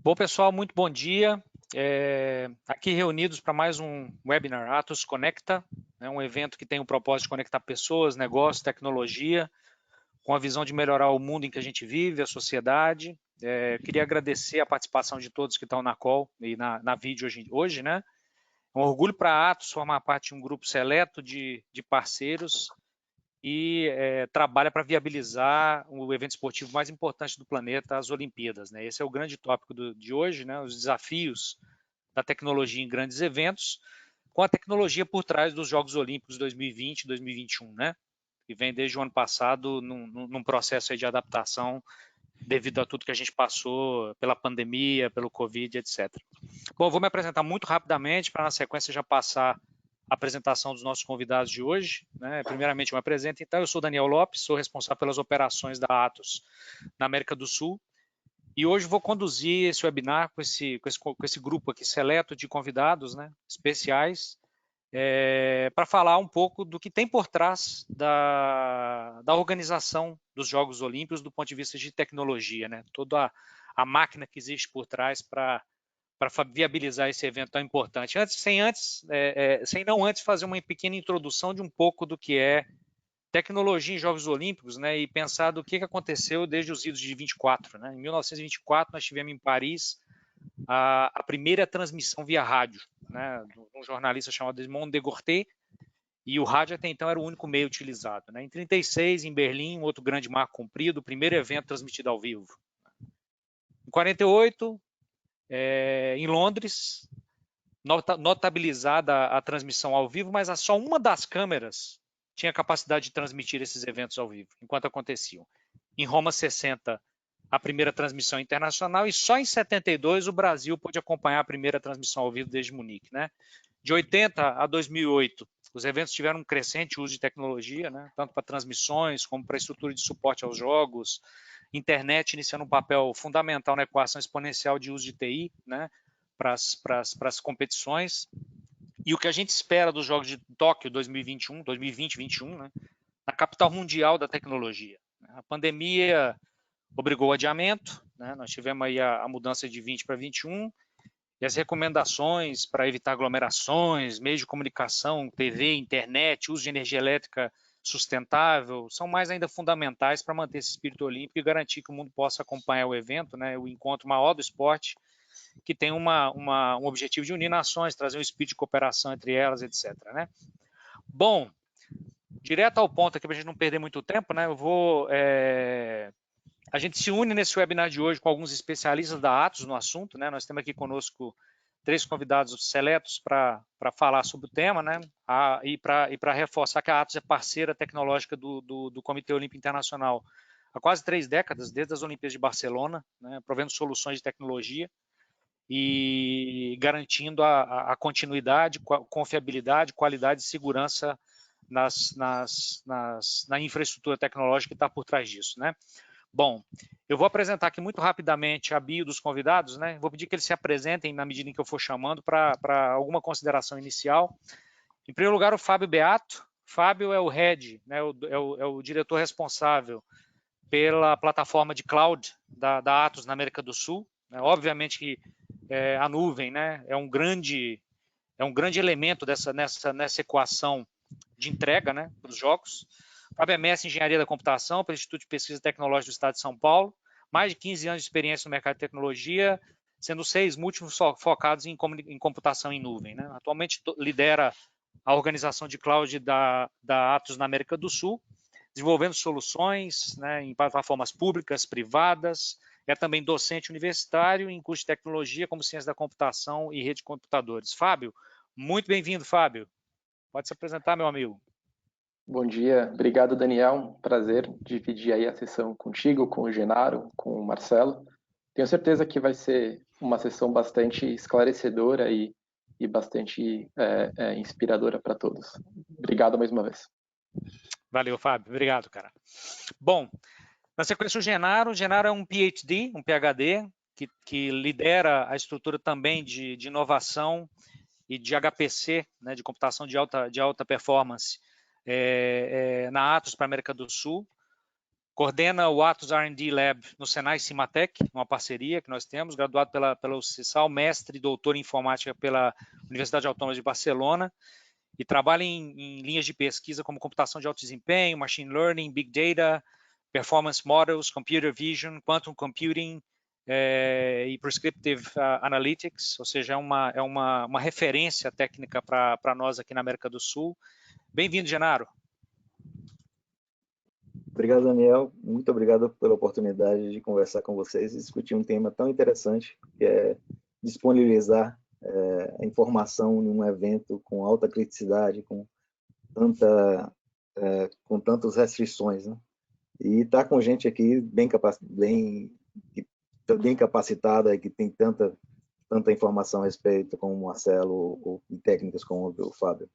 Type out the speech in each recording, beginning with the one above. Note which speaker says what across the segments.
Speaker 1: Bom, pessoal, muito bom dia. Aqui reunidos para mais um webinar Atos Conecta, um evento que tem o propósito de conectar pessoas, negócios, tecnologia, com a visão de melhorar o mundo em que a gente vive, a sociedade. Queria agradecer a participação de todos que estão na call e na vídeo hoje, né? É um orgulho para a Atos formar parte de um grupo seleto de parceiros e trabalha para viabilizar o evento esportivo mais importante do planeta, as Olimpíadas, né? Esse é o grande tópico de hoje, né? Os desafios da tecnologia em grandes eventos, com a tecnologia por trás dos Jogos Olímpicos 2020 e 2021, né? Que vem desde o ano passado num processo de adaptação devido a tudo que a gente passou pela pandemia, pelo Covid, etc. Bom, vou me apresentar muito rapidamente para na sequência já passar a apresentação dos nossos convidados de hoje, né? Primeiramente, eu me apresento, então, eu sou Daniel Lopes, sou responsável pelas operações da Atos na América do Sul, e hoje vou conduzir esse webinar com esse grupo aqui seleto de convidados, né, especiais, para falar um pouco do que tem por trás da organização dos Jogos Olímpicos do ponto de vista de tecnologia, né, toda a máquina que existe por trás para viabilizar esse evento tão importante. Sem não antes fazer uma pequena introdução de um pouco do que é tecnologia em Jogos Olímpicos, né, e pensar do que aconteceu desde os idos de 24. Né? Em 1924, nós tivemos em Paris a primeira transmissão via rádio, né, de um jornalista chamado Edmond de Gorté, e o rádio até então era o único meio utilizado. Né? Em 36, em Berlim, um outro grande marco cumprido, o primeiro evento transmitido ao vivo. Em 48, em Londres, notabilizada a transmissão ao vivo, mas só uma das câmeras tinha capacidade de transmitir esses eventos ao vivo, enquanto aconteciam. Em Roma 60, a primeira transmissão internacional, e só em 72 o Brasil pôde acompanhar a primeira transmissão ao vivo desde Munique. Né? De 80 a 2008, os eventos tiveram um crescente uso de tecnologia, né? Tanto para transmissões como para estrutura de suporte aos jogos, internet iniciando um papel fundamental na equação exponencial de uso de TI, né? Para as competições. E o que a gente espera dos Jogos de Tóquio 2021, 2020-21, né? Na capital mundial da tecnologia. A pandemia obrigou o adiamento, né? Nós tivemos aí a mudança de 20 para 21, e as recomendações para evitar aglomerações, meios de comunicação, TV, internet, uso de energia elétrica sustentável, são mais ainda fundamentais para manter esse espírito olímpico e garantir que o mundo possa acompanhar o evento, né, o encontro maior do esporte, que tem um objetivo de unir nações, trazer um espírito de cooperação entre elas, etc. Né? Bom, direto ao ponto aqui, para a gente não perder muito tempo, né, a gente se une nesse webinar de hoje com alguns especialistas da Atos no assunto, né? Nós temos aqui conosco 3 convidados seletos para falar sobre o tema, né? E para reforçar que a Atos é parceira tecnológica do Comitê Olímpico Internacional há quase 3 décadas, desde as Olimpíadas de Barcelona, né? Provendo soluções de tecnologia e garantindo a continuidade, confiabilidade, qualidade e segurança na infraestrutura tecnológica que está por trás disso, né? Bom, eu vou apresentar aqui muito rapidamente a bio dos convidados, né? Vou pedir que eles se apresentem na medida em que eu for chamando para alguma consideração inicial. Em primeiro lugar, o Fábio Beato. Fábio é o head, né? É o diretor responsável pela plataforma de cloud da Atos na América do Sul. Né? Obviamente que a nuvem, né, é um grande elemento nessa equação de entrega, né, para os jogos. Fábio é mestre em Engenharia da Computação pelo Instituto de Pesquisa Tecnológica do Estado de São Paulo, mais de 15 anos de experiência no mercado de tecnologia, sendo 6 múltiplos focados em computação em nuvem. Né? Atualmente lidera a organização de cloud da Atos na América do Sul, desenvolvendo soluções, né, em plataformas públicas, privadas. É também docente universitário em curso de tecnologia como ciência da computação e rede de computadores. Fábio, muito bem-vindo, Fábio. Pode se apresentar, meu amigo.
Speaker 2: Bom dia, obrigado Daniel, um prazer dividir aí a sessão contigo, com o Genaro, com o Marcelo. Tenho certeza que vai ser uma sessão bastante esclarecedora e bastante inspiradora para todos. Obrigado mais uma vez.
Speaker 1: Valeu, Fábio. Obrigado, cara. Bom, na sequência o Genaro é um PhD, um PhD, que lidera a estrutura também de inovação e de HPC, né, de computação de alta performance, na Atos para a América do Sul. coordena o Atos R&D Lab no Senai Cimatec, uma parceria que nós temos, graduado pela CISAL, mestre e doutor em informática pela Universidade Autônoma de Barcelona, e trabalha em linhas de pesquisa como computação de alto desempenho, machine learning, big data, performance models, computer vision, quantum computing e prescriptive analytics, ou seja, é uma referência técnica para nós aqui na América do Sul. Bem-vindo, Genaro.
Speaker 3: Obrigado, Daniel. Muito obrigado pela oportunidade de conversar com vocês e discutir um tema tão interessante, que é disponibilizar a informação em um evento com alta criticidade, com tantas restrições, né? E estar com gente aqui bem capacitada, que tem tanta informação a respeito, como o Marcelo, e técnicas como o Fábio.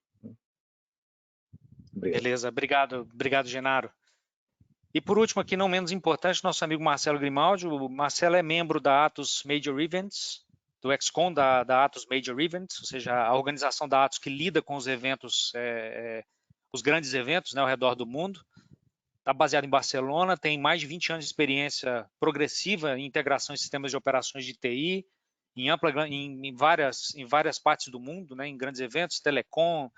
Speaker 1: Obrigado. Beleza, obrigado, Genaro. E por último, aqui não menos importante, nosso amigo Marcelo Grimaldi. O Marcelo é membro da Atos Major Events, do XCOM da Atos Major Events, ou seja, a organização da Atos que lida com os eventos, os grandes eventos, né, ao redor do mundo. Está baseado em Barcelona, tem mais de 20 anos de experiência progressiva em integração em sistemas de operações de TI, em várias partes do mundo, né, em grandes eventos, telecom,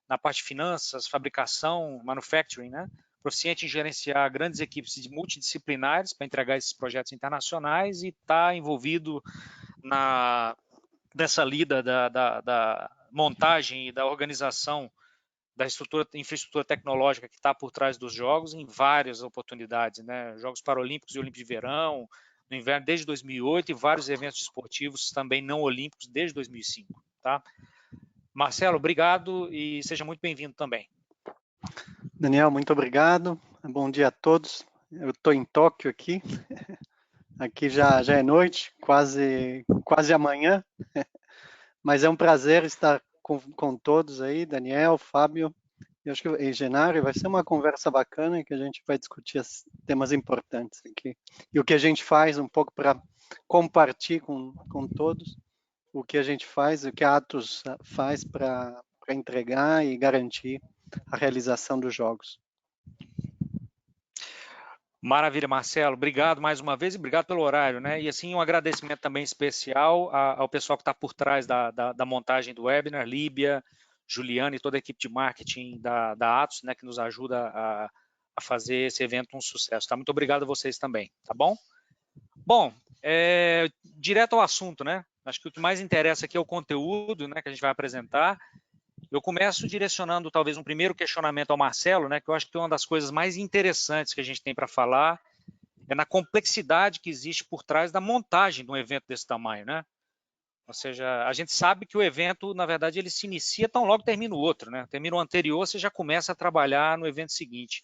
Speaker 1: na parte de finanças, fabricação, manufacturing, né? Proficiente em gerenciar grandes equipes multidisciplinares para entregar esses projetos internacionais e está envolvido nessa lida da montagem e da organização da infraestrutura tecnológica que está por trás dos jogos em várias oportunidades, né? Jogos Paralímpicos e Olímpicos de Verão, no inverno desde 2008 e vários eventos esportivos também não olímpicos desde 2005, tá? Marcelo, obrigado e seja muito bem-vindo também.
Speaker 4: Daniel, muito obrigado. Bom dia a todos. Eu estou em Tóquio aqui. Aqui já é noite, quase amanhã. Mas é um prazer estar com todos aí, Daniel, Fábio e Genaro. Vai ser uma conversa bacana que a gente vai discutir temas importantes aqui. E o que a gente faz um pouco para compartilhar com todos o que a gente faz, o que a Atos faz para entregar e garantir a realização dos jogos.
Speaker 1: Maravilha, Marcelo. Obrigado mais uma vez e obrigado pelo horário, né? E assim, um agradecimento também especial ao pessoal que está por trás da montagem do webinar, Líbia, Juliana e toda a equipe de marketing da Atos, né, que nos ajuda a fazer esse evento um sucesso. Tá? Muito obrigado a vocês também, tá bom? Bom, direto ao assunto, né? Acho que o que mais interessa aqui é o conteúdo, né, que a gente vai apresentar. Eu começo direcionando talvez um primeiro questionamento ao Marcelo, né, que eu acho que uma das coisas mais interessantes que a gente tem para falar é na complexidade que existe por trás da montagem de um evento desse tamanho, né? Ou seja, a gente sabe que o evento, na verdade, ele se inicia tão logo termina o outro, né? Termina o anterior, você já começa a trabalhar no evento seguinte.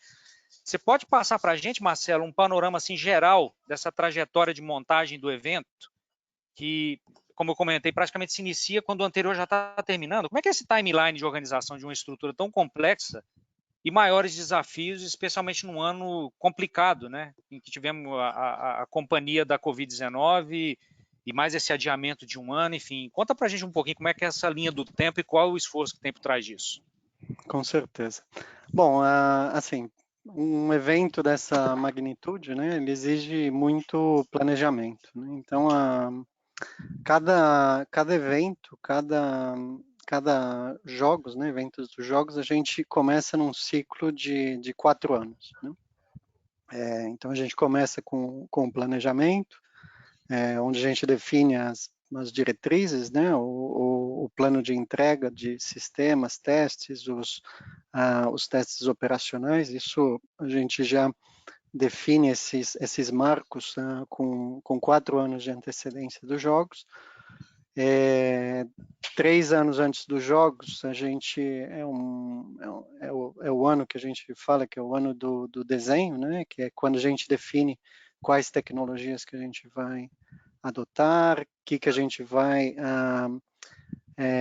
Speaker 1: Você pode passar para a gente, Marcelo, um panorama assim geral dessa trajetória de montagem do evento, que, como eu comentei, praticamente se inicia quando o anterior já está terminando? Como é que é esse timeline de organização de uma estrutura tão complexa e maiores desafios, especialmente num ano complicado, né? Em que tivemos a companhia da Covid-19 e mais esse adiamento de um ano, enfim. Conta para a gente um pouquinho como é que é essa linha do tempo e qual é o esforço que tem por trás disso.
Speaker 4: Com certeza. Bom, assim, um evento dessa magnitude, né, ele exige muito planejamento, né? Então, cada evento, cada jogos, né, eventos dos jogos, a gente começa num ciclo de 4 anos, né? Então, a gente começa com o planejamento, onde a gente define as diretrizes, né, o plano de entrega de sistemas, testes, os testes operacionais. Isso a gente já define esses marcos com 4 anos de antecedência dos jogos. 3 anos antes dos jogos, a gente é o ano que a gente fala que é o ano do desenho, né? Que é quando a gente define quais tecnologias que a gente vai adotar, o que a gente vai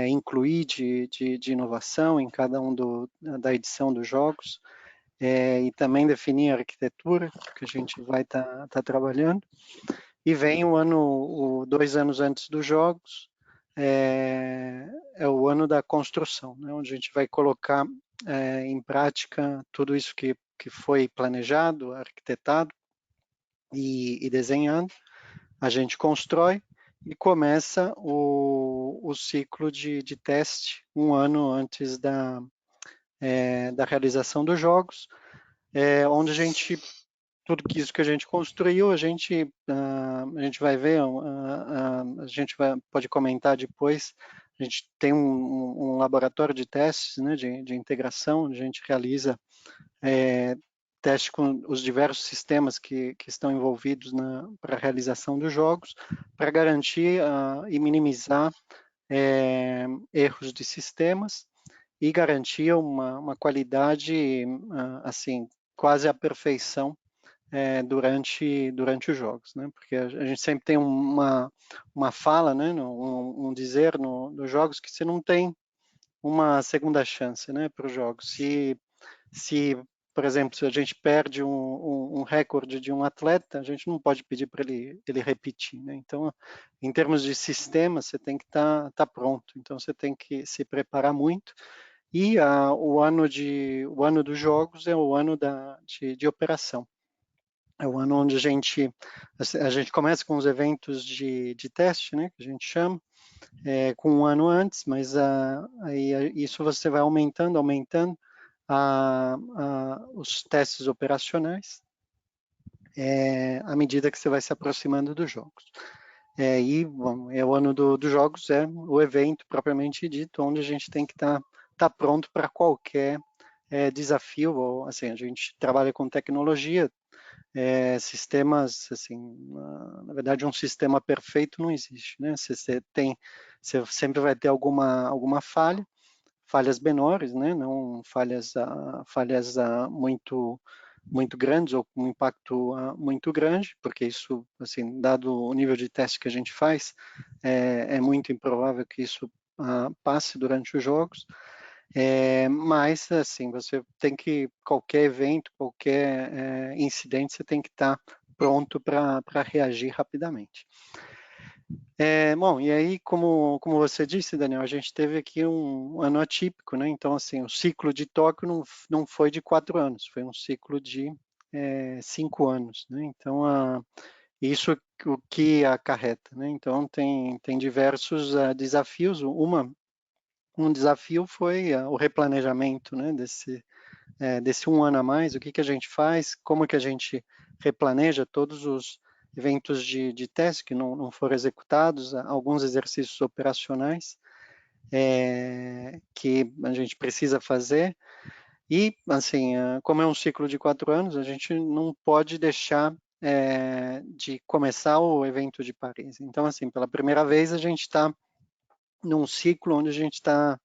Speaker 4: incluir de inovação em cada da edição dos jogos, e também definir a arquitetura que a gente vai estar trabalhando. E vem 2 anos antes dos jogos, é o ano da construção, né, onde a gente vai colocar em prática tudo isso que que foi planejado, arquitetado e desenhado, a gente constrói e começa o ciclo de teste um ano antes da realização dos jogos, onde tudo isso que a gente construiu, a gente vai ver, a gente pode comentar depois. A gente tem um laboratório de testes, né, de integração, onde a gente realiza teste com os diversos sistemas que estão envolvidos para a realização dos jogos, para garantir e minimizar erros de sistemas e garantir uma qualidade assim quase à perfeição durante os jogos, né? Porque a gente sempre tem uma fala, né, um dizer nos jogos que você não tem uma segunda chance, né, para os jogos. Se, por exemplo, se a gente perde um recorde de um atleta, a gente não pode pedir para ele repetir, né? Então, em termos de sistema, você tem que estar pronto. Então, você tem que se preparar muito. E o ano dos jogos é o ano de operação. É o ano onde a gente começa com os eventos de teste, né, que a gente chama, com um ano antes, mas aí isso você vai aumentando os testes operacionais à medida que você vai se aproximando dos jogos. Bom, o ano dos jogos é o evento propriamente dito, onde a gente tem que estar pronto para qualquer desafio. Ou, assim, a gente trabalha com tecnologia, sistemas, assim, na verdade, um sistema perfeito não existe, né? Você sempre vai ter alguma falhas menores, né? Não falhas muito grandes ou com um impacto muito grande, porque isso, assim, dado o nível de teste que a gente faz, é muito improvável que isso passe durante os jogos. Mas, assim, você tem que, qualquer evento, qualquer incidente, você tem que estar pronto para reagir rapidamente. Bom, e aí, como você disse, Daniel, a gente teve aqui um ano atípico, né? Então, assim, o ciclo de Tóquio não foi de 4 anos, foi um ciclo de 5 anos, né? Então, isso o que acarreta, né? Então, tem diversos desafios. Um desafio foi o replanejamento, né, desse um ano a mais, o que a gente faz, como que a gente replaneja todos os eventos de teste que não foram executados, alguns exercícios operacionais que a gente precisa fazer. E, assim, como é um ciclo de 4 anos, a gente não pode deixar de começar o evento de Paris. Então, assim, pela primeira vez a gente está num ciclo onde a gente está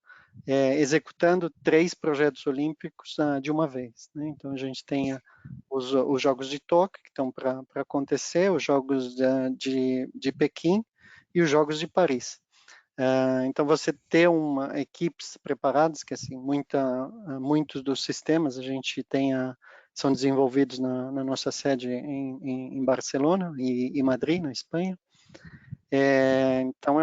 Speaker 4: executando 3 projetos olímpicos de uma vez, né? Então a gente tem os Jogos de Tóquio, que estão para acontecer, os Jogos de Pequim e os Jogos de Paris. Então você ter equipes preparadas, que assim, muitos dos sistemas a gente são desenvolvidos na nossa sede em Barcelona e Madrid, na Espanha. Então,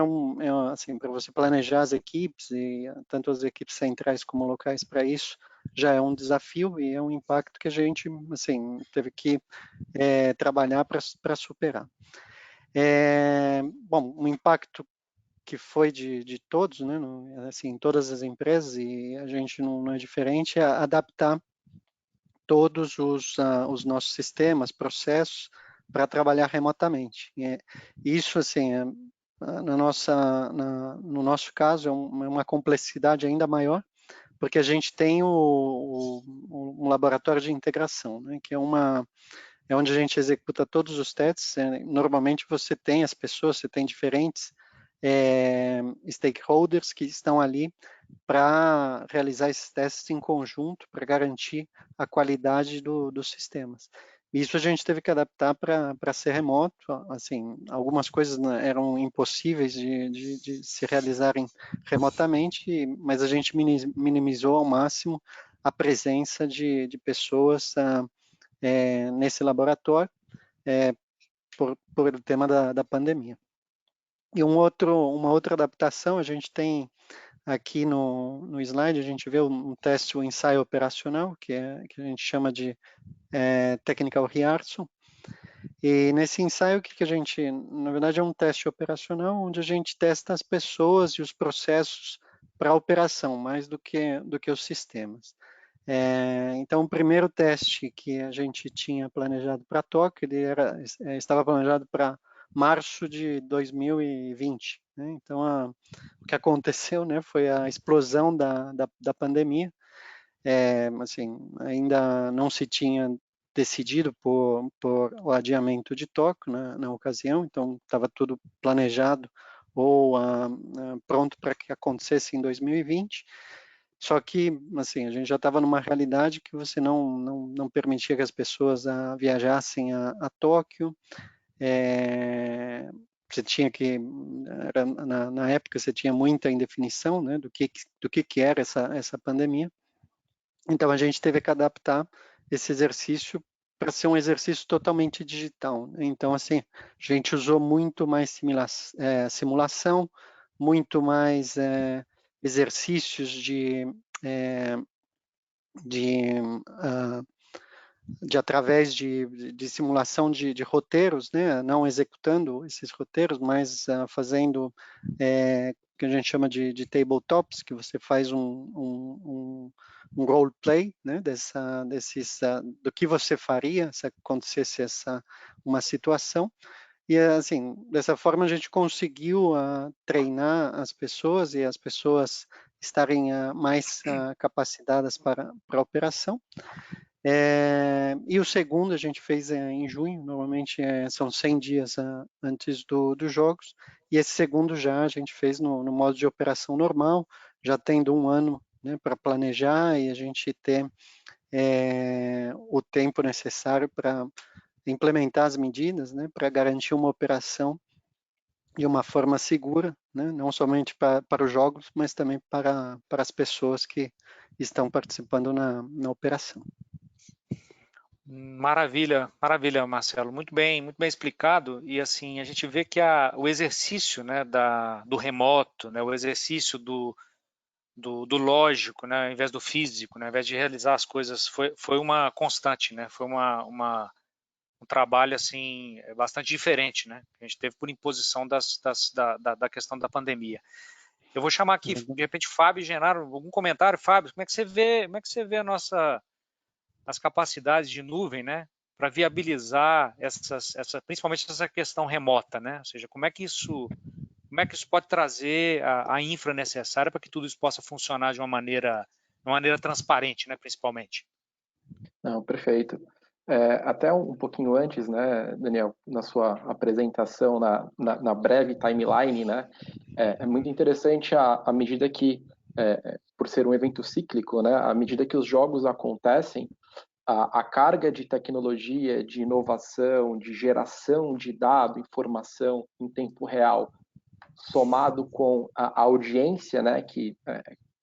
Speaker 4: assim, para você planejar as equipes, e tanto as equipes centrais como locais para isso, já é um desafio e é um impacto que a gente, assim, teve que trabalhar para superar. Bom, um impacto que foi de todos, né, assim, todas as empresas, e a gente não é diferente, é adaptar todos os nossos sistemas, processos, para trabalhar remotamente. Isso, assim, no nosso caso, é uma complexidade ainda maior, porque a gente tem um laboratório de integração, né, que é onde a gente executa todos os testes. Normalmente você tem as pessoas, você tem diferentes stakeholders que estão ali para realizar esses testes em conjunto, para garantir a qualidade dos sistemas. Isso a gente teve que adaptar para ser remoto. Assim, algumas coisas, né, eram impossíveis de se realizarem remotamente, mas a gente minimizou ao máximo a presença de pessoas nesse laboratório por o tema da pandemia. E uma outra adaptação, a gente tem aqui no slide a gente vê um teste, um ensaio operacional, que a gente chama de Technical Rehearsal. E nesse ensaio, o que a gente, na verdade, é um teste operacional onde a gente testa as pessoas e os processos para a operação, mais do que os sistemas. Então, o primeiro teste que a gente tinha planejado para Tóquio, ele estava planejado para março de 2020. Né? Então, o que aconteceu, né, foi a explosão da pandemia. Assim, ainda não se tinha decidido por o adiamento de Tóquio na ocasião, então estava tudo planejado ou pronto para que acontecesse em 2020. Só que, assim, a gente já estava numa realidade que você não permitia que as pessoas viajassem a Tóquio. Você tinha que, na época, você tinha muita indefinição, né, do que era essa pandemia. Então, a gente teve que adaptar esse exercício para ser um exercício totalmente digital. Né? Então, assim, a gente usou muito mais simulação, muito mais exercícios através de simulação de roteiros, né? Não executando esses roteiros, mas fazendo que a gente chama de tabletops, que você faz um roleplay, né? Do que você faria se acontecesse uma situação. E, assim, dessa forma a gente conseguiu treinar as pessoas e as pessoas estarem mais capacitadas para a operação. E o segundo a gente fez em junho, normalmente são 100 dias antes dos jogos, e esse segundo já a gente fez no modo de operação normal, já tendo um ano, né, para planejar e a gente ter o tempo necessário para implementar as medidas, né, para garantir uma operação de uma forma segura, né, não somente para os jogos, mas também para as pessoas que estão participando na operação.
Speaker 1: Maravilha, maravilha, Marcelo. Muito bem explicado. E assim, a gente vê que o exercício, né, do remoto, né, o exercício do lógico, né, ao invés do físico, né, ao invés de realizar as coisas, foi uma constante, né, foi um trabalho assim bastante diferente, né, que a gente teve por imposição da questão da pandemia. Eu vou chamar aqui, de repente, Fábio e Genaro, algum comentário. Fábio, como é que você vê as capacidades de nuvem, né, para viabilizar principalmente essa questão remota, né? Ou seja, como é que isso pode trazer a infra necessária para que tudo isso possa funcionar de uma maneira transparente, né, principalmente?
Speaker 2: Não, perfeito. Até um pouquinho antes, né, Daniel, na sua apresentação, na breve timeline, né, é muito interessante à medida que, por ser um evento cíclico, né, à medida que os jogos acontecem, a carga de tecnologia, de inovação, de geração de dado, informação em tempo real, somado com a audiência, né, que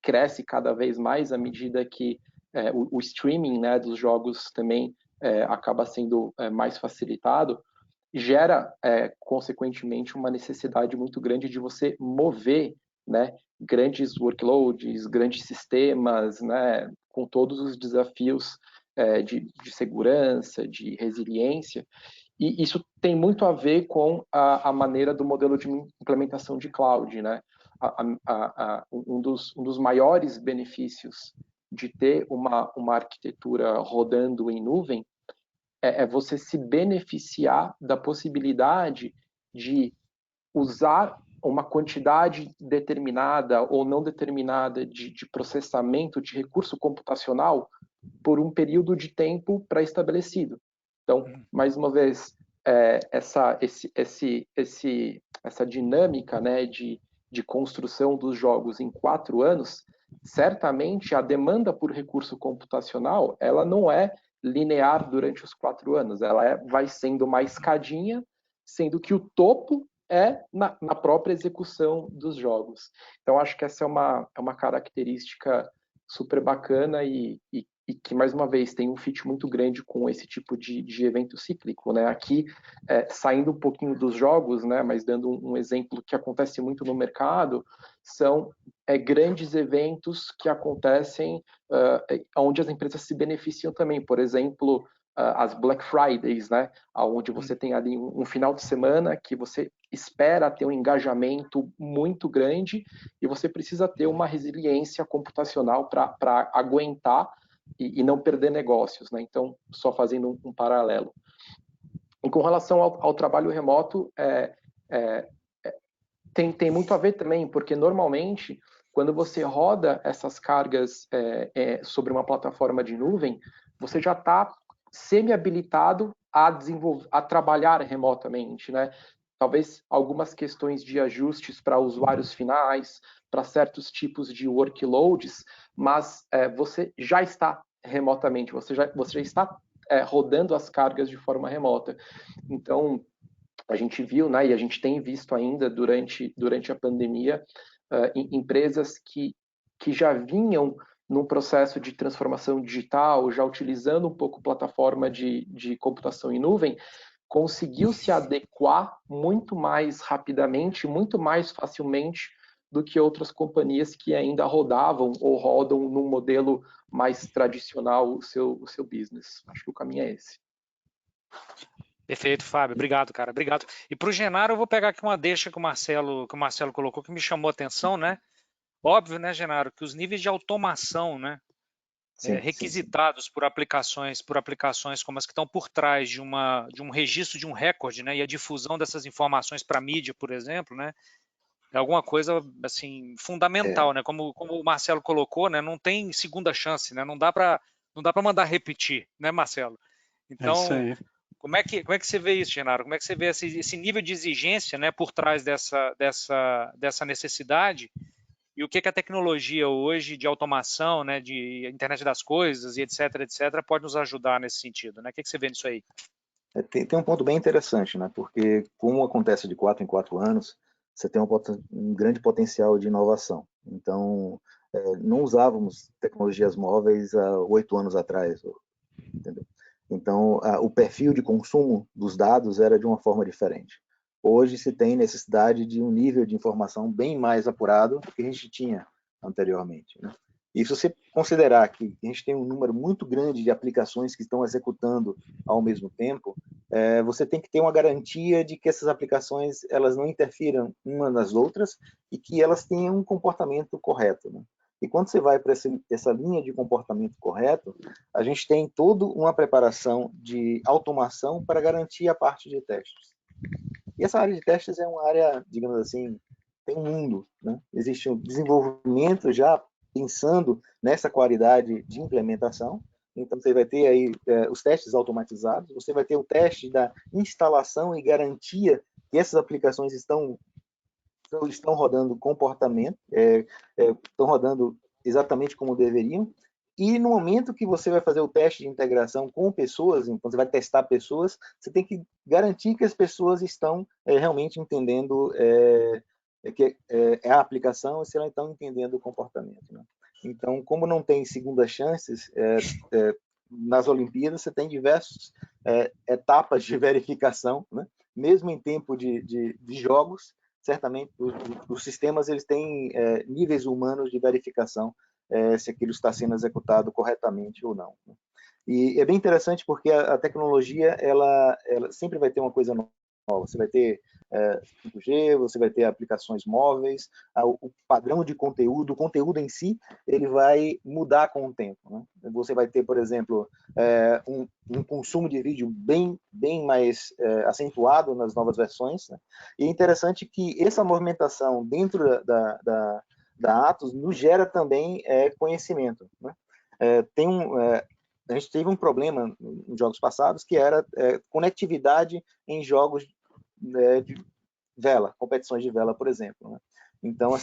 Speaker 2: cresce cada vez mais à medida que o streaming, né, dos jogos também acaba sendo mais facilitado, gera, consequentemente, uma necessidade muito grande de você mover, né, grandes workloads, grandes sistemas, né, com todos os desafios de segurança, de resiliência, e isso tem muito a ver com a maneira do modelo de implementação de cloud, né? Um dos maiores benefícios de ter uma arquitetura rodando em nuvem é você se beneficiar da possibilidade de usar uma quantidade determinada ou não determinada de processamento de recurso computacional por um período de tempo pré-estabelecido. Então, mais uma vez, essa dinâmica, né, de construção dos jogos em 4 anos, certamente a demanda por recurso computacional ela não é linear durante os 4 anos, ela vai sendo uma escadinha, sendo que o topo é na própria execução dos jogos. Então, acho que essa é uma característica super bacana e que, mais uma vez, tem um fit muito grande com esse tipo de evento cíclico, né? Aqui, saindo um pouquinho dos jogos, né, mas dando um exemplo que acontece muito no mercado, são grandes eventos que acontecem onde as empresas se beneficiam também. Por exemplo, as Black Fridays, né? Onde você tem ali um final de semana que você espera ter um engajamento muito grande e você precisa ter uma resiliência computacional para aguentar e não perder negócios, né? Então, só fazendo um paralelo. E com relação ao trabalho remoto, tem muito a ver também, porque normalmente, quando você roda essas cargas sobre uma plataforma de nuvem, você já está semi-habilitado a trabalhar remotamente, né? Talvez algumas questões de ajustes para usuários finais, para certos tipos de workloads, mas você já está remotamente, você já está rodando as cargas de forma remota. Então, a gente viu, né, e a gente tem visto ainda durante a pandemia, empresas que já vinham num processo de transformação digital, já utilizando um pouco plataforma de computação em nuvem, conseguiu se adequar muito mais rapidamente, muito mais facilmente do que outras companhias que ainda rodavam ou rodam num modelo mais tradicional o seu business. Acho que o caminho é esse.
Speaker 1: Perfeito, Fábio. Obrigado, cara. Obrigado. E para o Genaro, eu vou pegar aqui uma deixa que o Marcelo colocou, que me chamou a atenção, né? Óbvio, né, Genaro, que os níveis de automação, né, requisitados sim. por aplicações como as que estão por trás de um registro de um recorde, né, e a difusão dessas informações para a mídia, por exemplo, né, é alguma coisa assim fundamental, né? Como o Marcelo colocou, né, não tem segunda chance, né? Não dá para mandar repetir, né, Marcelo? Então,
Speaker 4: é isso aí.
Speaker 1: Como é que você vê isso, Genaro? Como é que você vê esse nível de exigência, né, por trás dessa necessidade? E o que a tecnologia hoje de automação, né, de internet das coisas e etc, pode nos ajudar nesse sentido, né? O que você vê nisso aí?
Speaker 3: Tem um ponto bem interessante, né? Porque como acontece de 4 em 4 anos, você tem um grande potencial de inovação. Então, não usávamos tecnologias móveis há 8 anos atrás, entendeu? Então, o perfil de consumo dos dados era de uma forma diferente. Hoje se tem necessidade de um nível de informação bem mais apurado do que a gente tinha anteriormente, né? E se você considerar que a gente tem um número muito grande de aplicações que estão executando ao mesmo tempo, você tem que ter uma garantia de que essas aplicações elas não interfiram umas nas outras e que elas tenham um comportamento correto, né? E quando você vai para essa linha de comportamento correto, a gente tem toda uma preparação de automação para garantir a parte de testes. E essa área de testes é uma área, digamos assim, tem um mundo, né? Existe um desenvolvimento já pensando nessa qualidade de implementação. Então, você vai ter aí os testes automatizados, você vai ter o teste da instalação e garantia que essas aplicações estão rodando comportamento, estão rodando exatamente como deveriam, e no momento que você vai fazer o teste de integração com pessoas, então você vai testar pessoas, você tem que garantir que as pessoas estão realmente entendendo que é a aplicação, e se elas estão entendendo o comportamento, né? Então, como não tem segundas chances, nas Olimpíadas você tem diversas etapas de verificação, né? Mesmo em tempo de jogos, certamente os sistemas eles têm níveis humanos de verificação se aquilo está sendo executado corretamente ou não. E é bem interessante porque a tecnologia ela sempre vai ter uma coisa nova. Você vai ter 5G, você vai ter aplicações móveis, o padrão de conteúdo, o conteúdo em si, ele vai mudar com o tempo, né? Você vai ter, por exemplo, um consumo de vídeo bem mais acentuado nas novas versões, né? E é interessante que essa movimentação dentro da Atos nos gera também conhecimento, né? A gente teve um problema em jogos passados que era conectividade em jogos de vela, competições de vela, por exemplo, né? Então,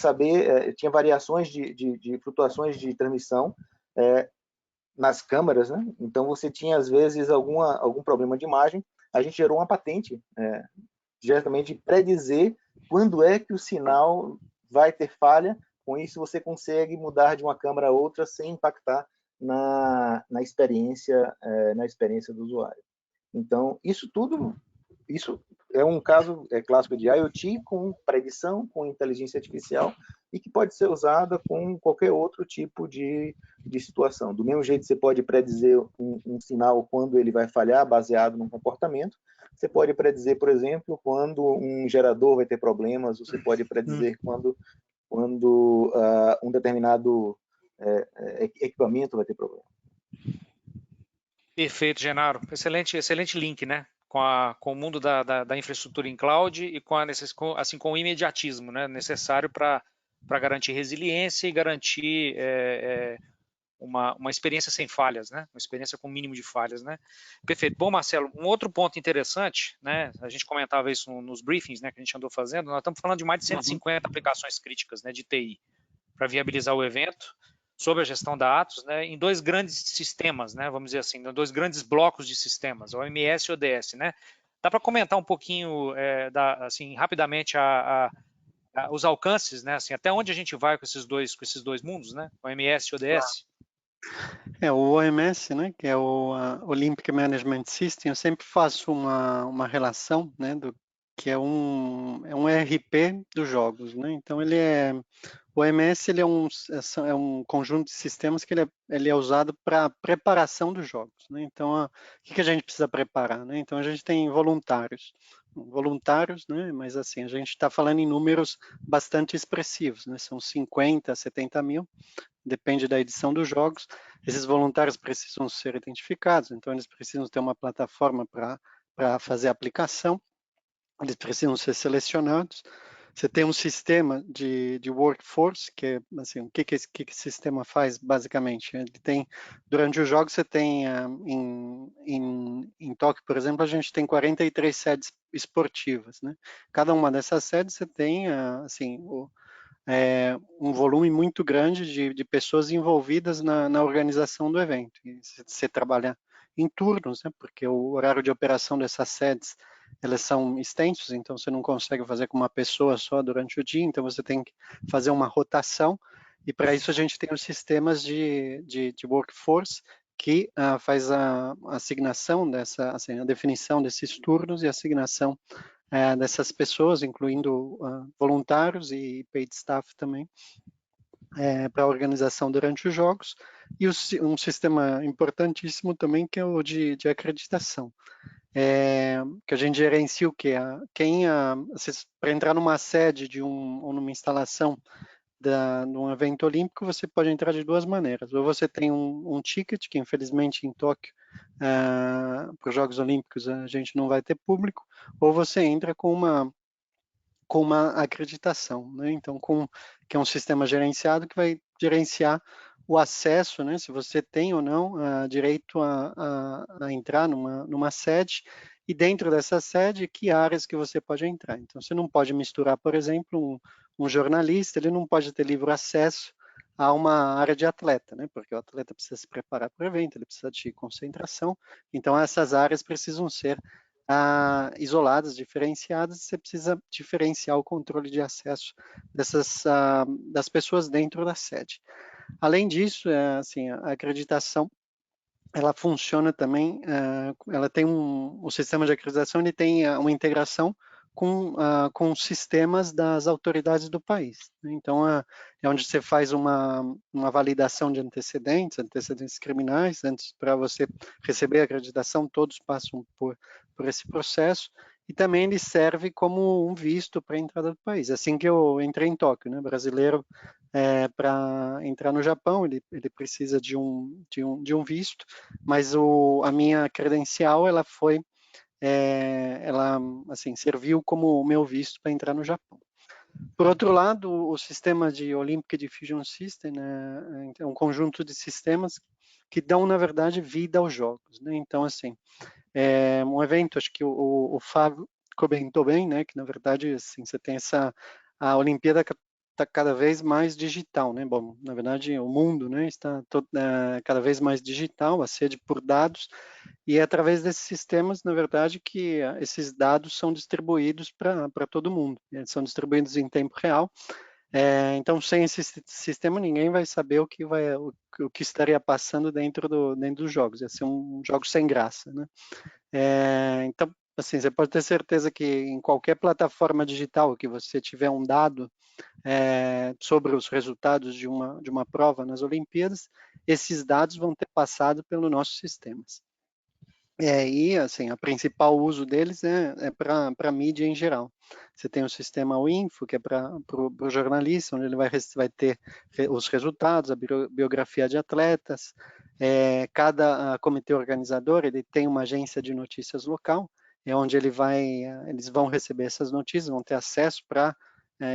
Speaker 3: tinha variações de flutuações de transmissão nas câmeras, né? Então, você tinha, às vezes, algum problema de imagem. A gente gerou uma patente, diretamente, de predizer quando é que o sinal vai ter falha. Com isso, você consegue mudar de uma câmera a outra sem impactar na experiência do usuário. Então, isso é um caso clássico de IoT com predição, com inteligência artificial, e que pode ser usada com qualquer outro tipo de situação. Do mesmo jeito, você pode predizer um sinal quando ele vai falhar, baseado num comportamento. Você pode predizer, por exemplo, quando um gerador vai ter problemas, você pode predizer quando um determinado equipamento vai ter problema.
Speaker 1: Perfeito, Genaro. Excelente link, né? Com o mundo da infraestrutura em cloud e com o imediatismo, né? Necessário para garantir resiliência e garantir uma experiência sem falhas, né? Uma experiência com mínimo de falhas, né? Perfeito. Bom, Marcelo, um outro ponto interessante, né? A gente comentava isso nos briefings, né? Que a gente andou fazendo. Nós estamos falando de mais de 150 aplicações críticas, né? De TI para viabilizar o evento, sob a gestão da Atos, né? Em dois grandes sistemas, né? Vamos dizer assim, dois grandes blocos de sistemas, OMS e ODS, né? Dá para comentar um pouquinho, assim, rapidamente os alcances, né? Assim, até onde a gente vai com esses dois mundos, né? OMS e ODS.
Speaker 4: O OMS, né, que é o Olympic Management System, eu sempre faço uma relação, né, que é um ERP dos jogos, né? Então o OMS ele é um conjunto de sistemas que ele é usado para preparação dos jogos, né? Então o que a gente precisa preparar, né? Então a gente tem voluntários, né? Mas assim a gente está falando em números bastante expressivos, né? São 50, 70 mil. Depende da edição dos jogos. Esses voluntários precisam ser identificados, então eles precisam ter uma plataforma para fazer a aplicação, eles precisam ser selecionados. Você tem um sistema de workforce, que é assim, o que esse sistema faz basicamente? Ele tem, durante os jogos você tem, em Tóquio, por exemplo, a gente tem 43 sedes esportivas, né? Cada uma dessas sedes você tem, assim, um volume muito grande de pessoas envolvidas na organização do evento. E você trabalha em turnos, né, porque o horário de operação dessas sedes elas são extensos, então você não consegue fazer com uma pessoa só durante o dia, então você tem que fazer uma rotação, e para isso a gente tem os sistemas de workforce, que faz a assignação assim, a definição desses turnos e a assignação dessas pessoas, incluindo voluntários e paid staff também, para a organização durante os jogos, e um sistema importantíssimo também que é o de acreditação, que a gente gerencia o quê? Para entrar numa sede ou numa instalação de um evento olímpico, você pode entrar de duas maneiras. Ou você tem um ticket, que infelizmente em Tóquio, para os Jogos Olímpicos, a gente não vai ter público, ou você entra com uma acreditação, né? Então, que é um sistema gerenciado que vai gerenciar o acesso, né? Se você tem ou não direito a entrar numa sede, e dentro dessa sede, que áreas que você pode entrar. Então, você não pode misturar, por exemplo, um jornalista, ele não pode ter livre acesso a uma área de atleta, né? Porque o atleta precisa se preparar para o evento, ele precisa de concentração, então essas áreas precisam ser isoladas, diferenciadas, você precisa diferenciar o controle de acesso das pessoas dentro da sede. Além disso, assim, a acreditação ela funciona também, ela tem o sistema de acreditação, ele tem uma integração com sistemas das autoridades do país. Então, é onde você faz uma validação de antecedentes criminais, antes para você receber a acreditação, todos passam por esse processo, e também ele serve como um visto para a entrada do país. Assim que eu entrei em Tóquio, né, brasileiro, para entrar no Japão, ele precisa de um visto, mas a minha credencial, ela foi, ela assim, serviu como o meu visto para entrar no Japão. Por outro lado, o sistema de Olympic Diffusion System, né, é um conjunto de sistemas que dão, na verdade, vida aos jogos, né? Então, assim, um evento, acho que o Fábio comentou bem, né, que na verdade, assim, você tem a Olimpíada está cada vez mais digital, né? Bom, na verdade, o mundo, né, está cada vez mais digital, a sede por dados, e é através desses sistemas, na verdade, que esses dados são distribuídos para todo mundo. Eles são distribuídos em tempo real. Então, sem esse sistema, ninguém vai saber o que estaria passando dentro dos jogos. Ia ser um jogo sem graça, né? Então, assim, você pode ter certeza que em qualquer plataforma digital que você tiver um dado sobre os resultados de uma prova nas Olimpíadas, esses dados vão ter passado pelos nossos sistemas. E, assim, o principal uso deles é para mídia em geral. Você tem o sistema Info, que é para o jornalista, onde ele vai ter os resultados, a biografia de atletas. Cada comitê organizador ele tem uma agência de notícias local, onde eles vão receber essas notícias, vão ter acesso para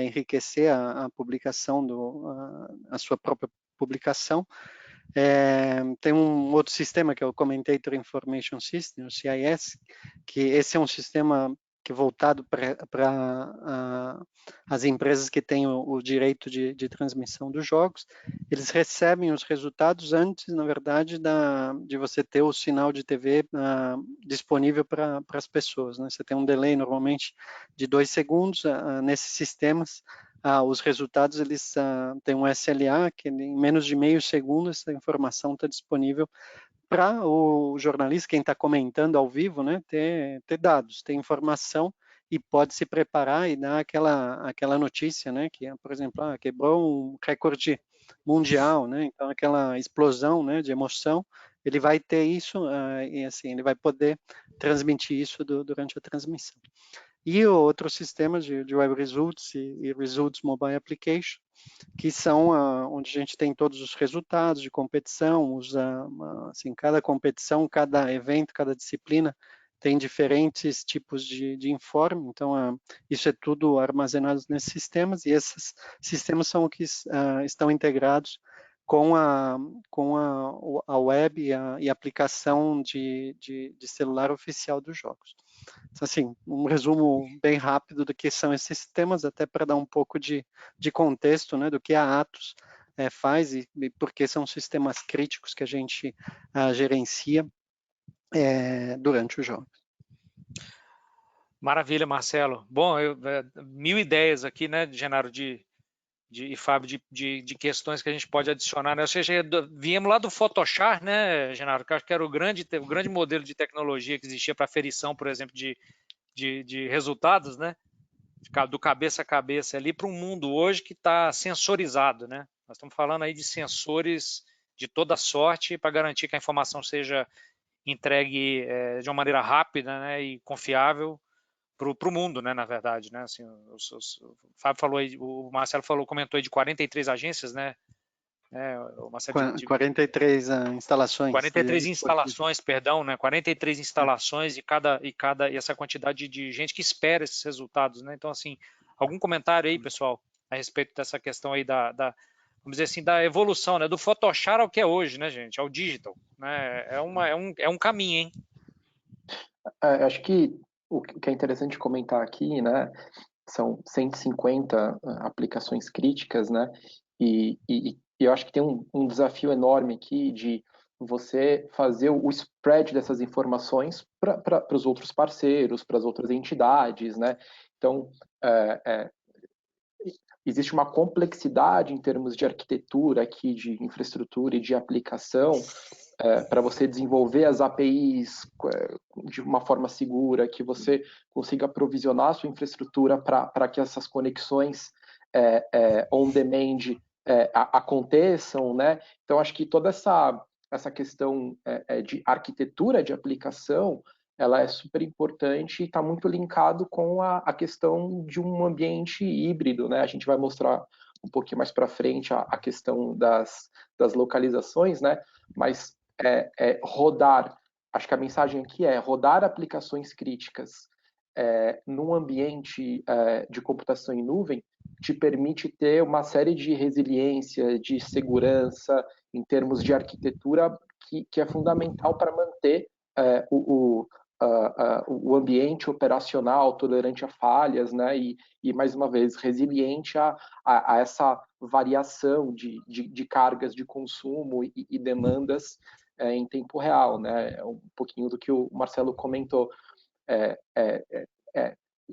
Speaker 4: enriquecer a publicação, a sua própria publicação. Tem um outro sistema que é o Commentator Information System, o CIS, que esse é um sistema que é voltado para as empresas que têm o direito de transmissão dos jogos. Eles recebem os resultados antes, na verdade, de você ter o sinal de TV disponível para as pessoas, né? Você tem um delay, normalmente, de 2 segundos nesses sistemas. Os resultados eles têm um SLA que em menos de meio segundo essa informação está disponível para o jornalista, quem está comentando ao vivo, né, ter dados, ter informação e pode se preparar e dar aquela notícia, né, que, por exemplo, quebrou um recorde mundial, né, então aquela explosão, né, de emoção, ele vai ter isso e assim ele vai poder transmitir isso durante a transmissão. E outros sistemas de Web Results e Results Mobile Application, que são onde a gente tem todos os resultados de competição, assim, cada competição, cada evento, cada disciplina tem diferentes tipos de informe, então isso é tudo armazenado nesses sistemas, e esses sistemas são os que estão integrados com a web e a aplicação de celular oficial dos jogos. Assim, um resumo bem rápido do que são esses sistemas, até para dar um pouco de contexto, né, do que a Atos faz e por que são sistemas críticos que a gente gerencia durante os jogos.
Speaker 1: Maravilha, Marcelo. Bom, 1000 ideias aqui, né, Genaro, e Fábio, de questões que a gente pode adicionar, né? Ou seja, viemos lá do Photoshop, né, Genaro, que eu acho que era o grande modelo de tecnologia que existia para aferição, por exemplo, de resultados, né, do cabeça a cabeça ali, para um mundo hoje que está sensorizado, né? Nós estamos falando aí de sensores de toda sorte para garantir que a informação seja entregue de uma maneira rápida, né, e confiável para o mundo, né, na verdade, né, assim, o Fábio falou aí, o Marcelo comentou aí de 43 agências, né, o Marcelo
Speaker 4: 43 instalações.
Speaker 1: 43 instalações, perdão, né, 43 instalações e essa quantidade de gente que espera esses resultados, né, então assim, algum comentário aí, pessoal, a respeito dessa questão aí vamos dizer assim, da evolução, né, do Photoshop ao que é hoje, né, gente, ao digital, né, é um caminho, hein?
Speaker 2: Acho que o que é interessante comentar aqui, né, são 150 aplicações críticas, né, e eu acho que tem um desafio enorme aqui de você fazer o spread dessas informações para os outros parceiros, para as outras entidades, né, então existe uma complexidade em termos de arquitetura aqui, de infraestrutura e de aplicação, para você desenvolver as APIs de uma forma segura, que você consiga provisionar a sua infraestrutura para que essas conexões on-demand aconteçam, né? Então, acho que toda essa questão de arquitetura de aplicação, ela é super importante e está muito linkado com a questão de um ambiente híbrido, né? A gente vai mostrar um pouquinho mais para frente a questão das localizações, né? Mas rodar, acho que a mensagem aqui é rodar aplicações críticas num ambiente de computação em nuvem te permite ter uma série de resiliência, de segurança, em termos de arquitetura, que é fundamental para manter o ambiente operacional tolerante a falhas, né? E mais uma vez, resiliente a essa variação de cargas de consumo e demandas em tempo real, né? Um pouquinho do que o Marcelo comentou.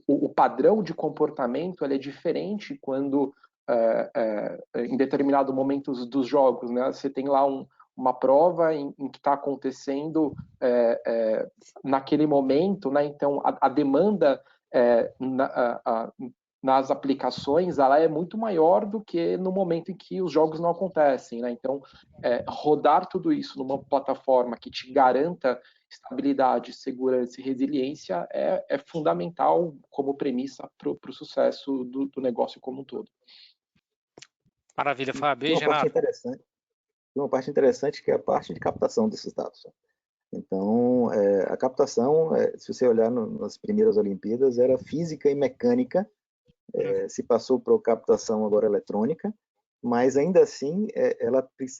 Speaker 2: O padrão de comportamento ele é diferente quando, em determinado momento dos jogos, né? Você tem lá uma prova em que está acontecendo naquele momento, né? Então a demanda nas aplicações ela é muito maior do que no momento em que os jogos não acontecem, né? Então rodar tudo isso numa plataforma que te garanta estabilidade, segurança e resiliência é fundamental como premissa para o sucesso do negócio como um todo.
Speaker 1: Maravilha, Fábio. E
Speaker 3: uma parte interessante que é a parte de captação desses dados. Então, a captação, se você olhar nas primeiras Olimpíadas, era física e mecânica, se passou para a captação agora eletrônica, mas ainda assim,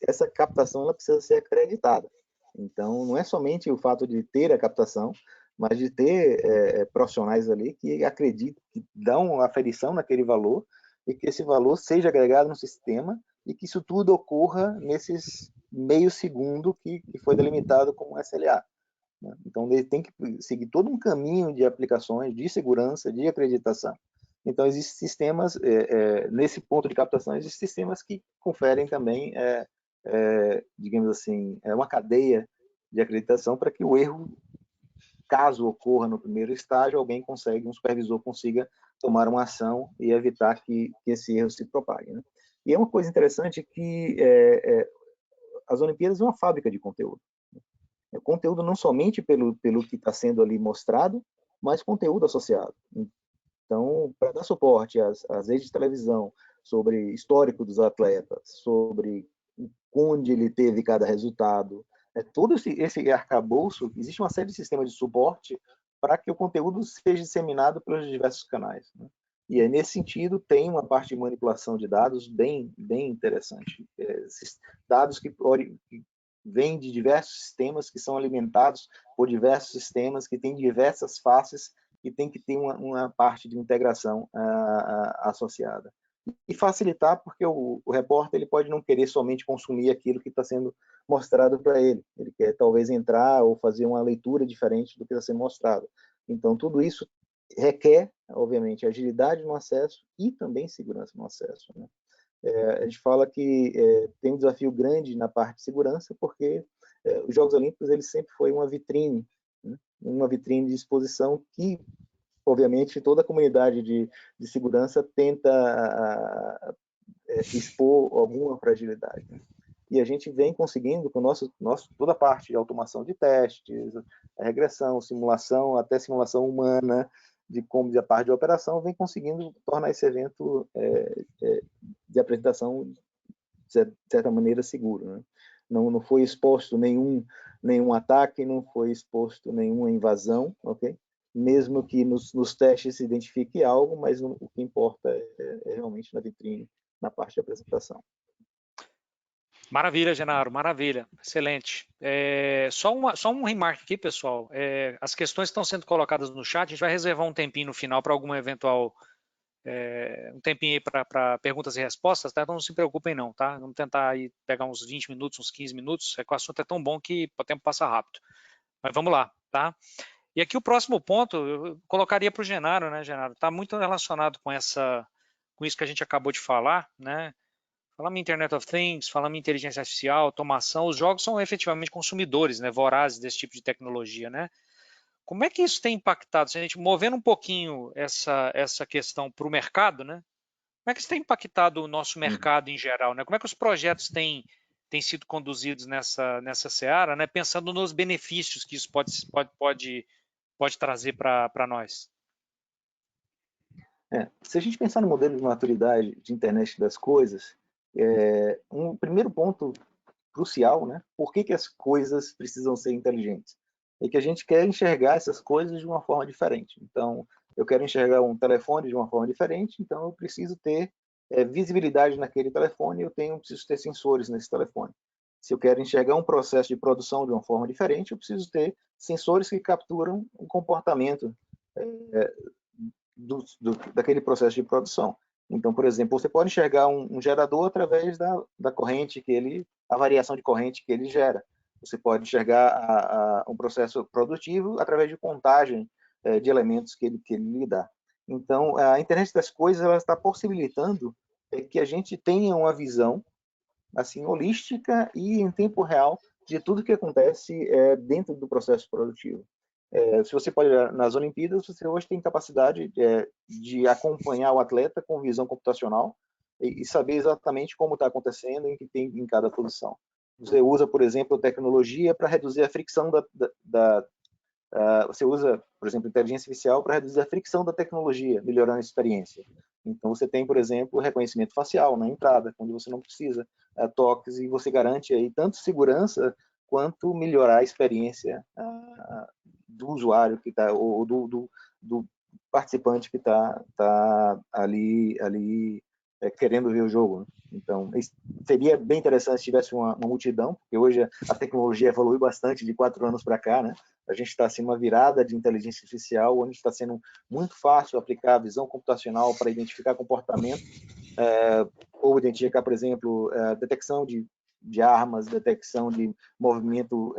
Speaker 3: essa captação ela precisa ser acreditada. Então, não é somente o fato de ter a captação, mas de ter profissionais ali que acreditam, que dão aferição naquele valor e que esse valor seja agregado no sistema e que isso tudo ocorra nesses meio segundo que foi delimitado como SLA. Né? Então, ele tem que seguir todo um caminho de aplicações, de segurança, de acreditação. Então, existem sistemas, nesse ponto de captação, existem sistemas que conferem também, digamos assim, uma cadeia de acreditação para que o erro, caso ocorra no primeiro estágio, um supervisor consiga tomar uma ação e evitar que esse erro se propague. Né? E é uma coisa interessante que as Olimpíadas é uma fábrica de conteúdo. Conteúdo não somente pelo que está sendo ali mostrado, mas conteúdo associado. Então, para dar suporte às redes de televisão sobre histórico dos atletas, sobre onde ele teve cada resultado, todo esse arcabouço, existe uma série de sistemas de suporte para que o conteúdo seja disseminado pelos diversos canais. Né? E aí, nesse sentido, tem uma parte de manipulação de dados bem interessante. Esses dados que vêm de diversos sistemas, que são alimentados por diversos sistemas, que têm diversas faces e tem que ter uma parte de integração associada. E facilitar, porque o repórter ele pode não querer somente consumir aquilo que está sendo mostrado para ele. Ele quer talvez entrar ou fazer uma leitura diferente do que está sendo mostrado. Então, tudo isso requer, obviamente, agilidade no acesso e também segurança no acesso. Né? A gente fala que tem um desafio grande na parte de segurança, porque os Jogos Olímpicos eles sempre foi uma vitrine, né? Uma vitrine de exposição que, obviamente, toda a comunidade de segurança tenta expor alguma fragilidade. Né? E a gente vem conseguindo, com toda a parte de automação de testes, regressão, simulação, até simulação humana, de como a parte de operação, vem conseguindo tornar esse evento de apresentação, de certa maneira, seguro. Né? Não foi exposto nenhum ataque, não foi exposto nenhuma invasão, ok? Mesmo que nos testes se identifique algo, mas o que importa é realmente na vitrine, na parte de apresentação.
Speaker 1: Maravilha, Genaro, maravilha, excelente. Só um remarque aqui, pessoal. As questões estão sendo colocadas no chat, a gente vai reservar um tempinho no final para algum eventual, um tempinho aí para perguntas e respostas, tá? Então não se preocupem não, tá? Vamos tentar aí pegar uns 20 minutos, uns 15 minutos, que o assunto é tão bom que o tempo passa rápido. Mas vamos lá, tá? E aqui o próximo ponto, eu colocaria para o Genaro, né, Genaro? Está muito relacionado com isso que a gente acabou de falar, né? Falamos em Internet of Things, falamos em inteligência artificial, automação, os jogos são efetivamente consumidores, né, vorazes desse tipo de tecnologia, né? Como é que isso tem impactado? Se a gente movendo um pouquinho essa questão para o mercado, né? Como é que isso tem impactado o nosso mercado em geral, né? Como é que os projetos têm sido conduzidos nessa seara, né? Pensando nos benefícios que isso pode trazer para nós.
Speaker 3: Se a gente pensar no modelo de maturidade de internet das coisas, um primeiro ponto crucial, né? Por que as coisas precisam ser inteligentes? É que a gente quer enxergar essas coisas de uma forma diferente. Então, eu quero enxergar um telefone de uma forma diferente, então eu preciso ter visibilidade naquele telefone, preciso ter sensores nesse telefone. Se eu quero enxergar um processo de produção de uma forma diferente, eu preciso ter sensores que capturam o comportamento daquele processo de produção. Então, por exemplo, você pode enxergar um gerador através da corrente a variação de corrente que ele gera. Você pode enxergar um processo produtivo através de contagem de elementos que ele lhe dá. Então, a internet das coisas ela está possibilitando que a gente tenha uma visão assim holística e em tempo real de tudo que acontece dentro do processo produtivo. Se você pode olhar nas Olimpíadas, você hoje tem capacidade de acompanhar o atleta com visão computacional e saber exatamente como está acontecendo em cada posição. Você usa, por exemplo, tecnologia para reduzir a fricção você usa, por exemplo, inteligência artificial para reduzir a fricção da tecnologia, melhorando a experiência. Então, você tem, por exemplo, reconhecimento facial na entrada, onde você não precisa toques, e você garante aí tanto segurança quanto melhorar a experiência do usuário que está, ou do participante que está ali querendo ver o jogo. Então, seria bem interessante se tivesse uma multidão, porque hoje a tecnologia evoluiu bastante de 4 anos para cá, né? A gente está assim, uma virada de inteligência artificial, onde está sendo muito fácil aplicar a visão computacional para identificar comportamento, ou identificar, por exemplo, detecção de armas, detecção de movimento,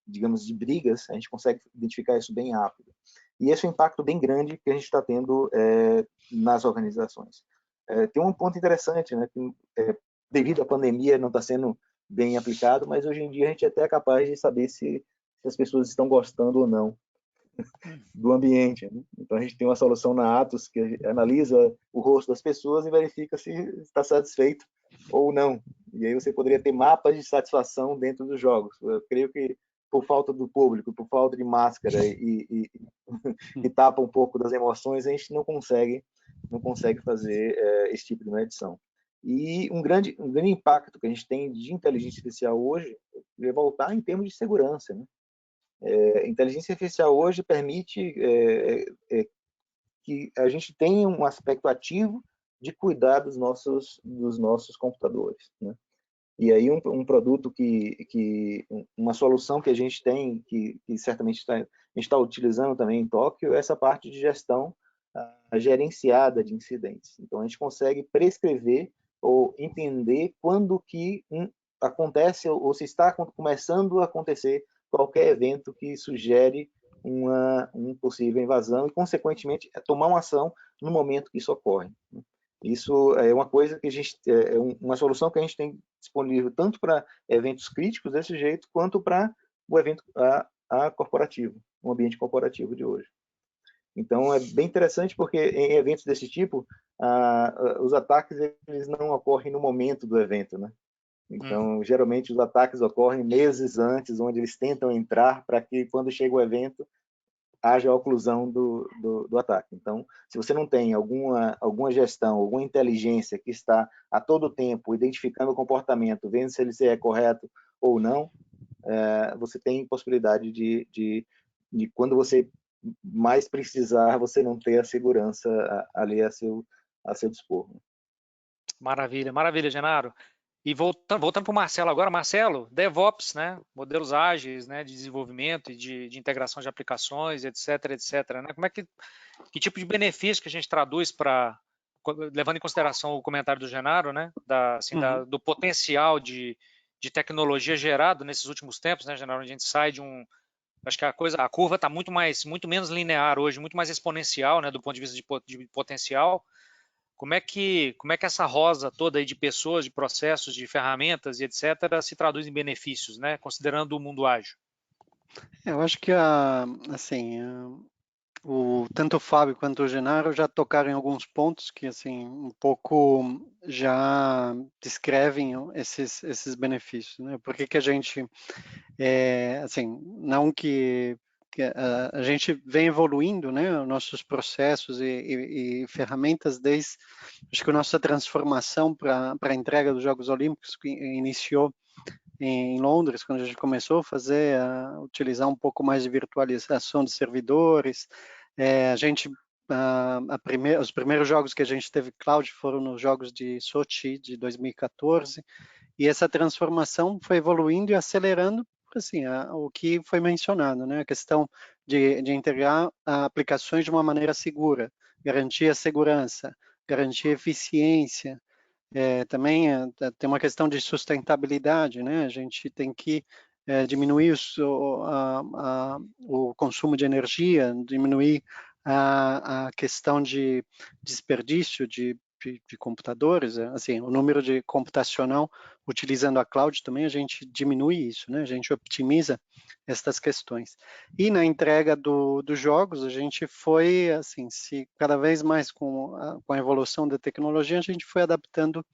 Speaker 3: digamos, de brigas. A gente consegue identificar isso bem rápido. E esse é um impacto bem grande que a gente está tendo nas organizações. Tem um ponto interessante, né, que devido à pandemia não está sendo bem aplicado, mas hoje em dia a gente até é capaz de saber se as pessoas estão gostando ou não do ambiente, né? Então a gente tem uma solução na Atos que analisa o rosto das pessoas e verifica se está satisfeito ou não. E aí você poderia ter mapas de satisfação dentro dos jogos. Eu creio que por falta do público, por falta de máscara que tapa um pouco das emoções, a gente não consegue fazer esse tipo de medição. E um grande impacto que a gente tem de inteligência artificial hoje é voltar em termos de segurança, né? Inteligência artificial hoje permite que a gente tenha um aspecto ativo de cuidar dos nossos computadores, né? E aí um produto uma solução que a gente tem, que certamente a gente está utilizando também em Tóquio, é essa parte de gestão gerenciada de incidentes. Então a gente consegue prescrever ou entender quando que acontece ou se está começando a acontecer qualquer evento que sugere uma possível invasão e, consequentemente, tomar uma ação no momento que isso ocorre. Isso é uma coisa que uma solução que a gente tem disponível tanto para eventos críticos desse jeito, quanto para o evento corporativo, o ambiente corporativo de hoje. Então, é bem interessante porque em eventos desse tipo, os ataques eles não ocorrem no momento do evento, né? Então, geralmente, os ataques ocorrem meses antes, onde eles tentam entrar para que, quando chega o evento, haja a oclusão do ataque. Então, se você não tem alguma gestão, alguma inteligência que está a todo tempo identificando o comportamento, vendo se ele é correto ou não, você tem possibilidade de quando você mais precisar, você não ter a segurança ali a seu dispor.
Speaker 1: Maravilha, maravilha, Genaro. E voltando para o Marcelo agora, Marcelo, DevOps, né? Modelos ágeis, né? De desenvolvimento e de integração de aplicações, etc, né? Como é que tipo de benefício que a gente traduz para, levando em consideração o comentário do Genaro, né? Do potencial de tecnologia gerado nesses últimos tempos, né, Genaro? Onde a gente sai de acho que a curva está muito menos linear hoje, muito mais exponencial, né? Do ponto de vista de potencial. Como é que essa rosa toda aí de pessoas, de processos, de ferramentas e etc. se traduz em benefícios, né? Considerando o mundo ágil?
Speaker 4: Eu acho que assim, tanto o Fábio quanto o Genaro já tocaram em alguns pontos que assim um pouco já descrevem esses benefícios, né? Por que a gente assim, não que a gente vem evoluindo, né, nossos processos e ferramentas desde, acho que a nossa transformação para a entrega dos Jogos Olímpicos que iniciou em Londres, quando a gente começou a utilizar um pouco mais de virtualização de servidores. A gente os primeiros jogos que a gente teve cloud foram nos Jogos de Sochi de 2014, e essa transformação foi evoluindo e acelerando assim, o que foi mencionado, né? A questão de integrar aplicações de uma maneira segura, garantir a segurança, garantir a eficiência. Também tem uma questão de sustentabilidade, né? A gente tem que diminuir o consumo de energia, diminuir a questão de desperdício de de computadores, assim, o número de computacional utilizando a cloud também, a gente diminui isso, né? A gente optimiza estas questões. E na entrega dos jogos, a gente foi, assim, se cada vez mais com a evolução da tecnologia, a gente foi adaptando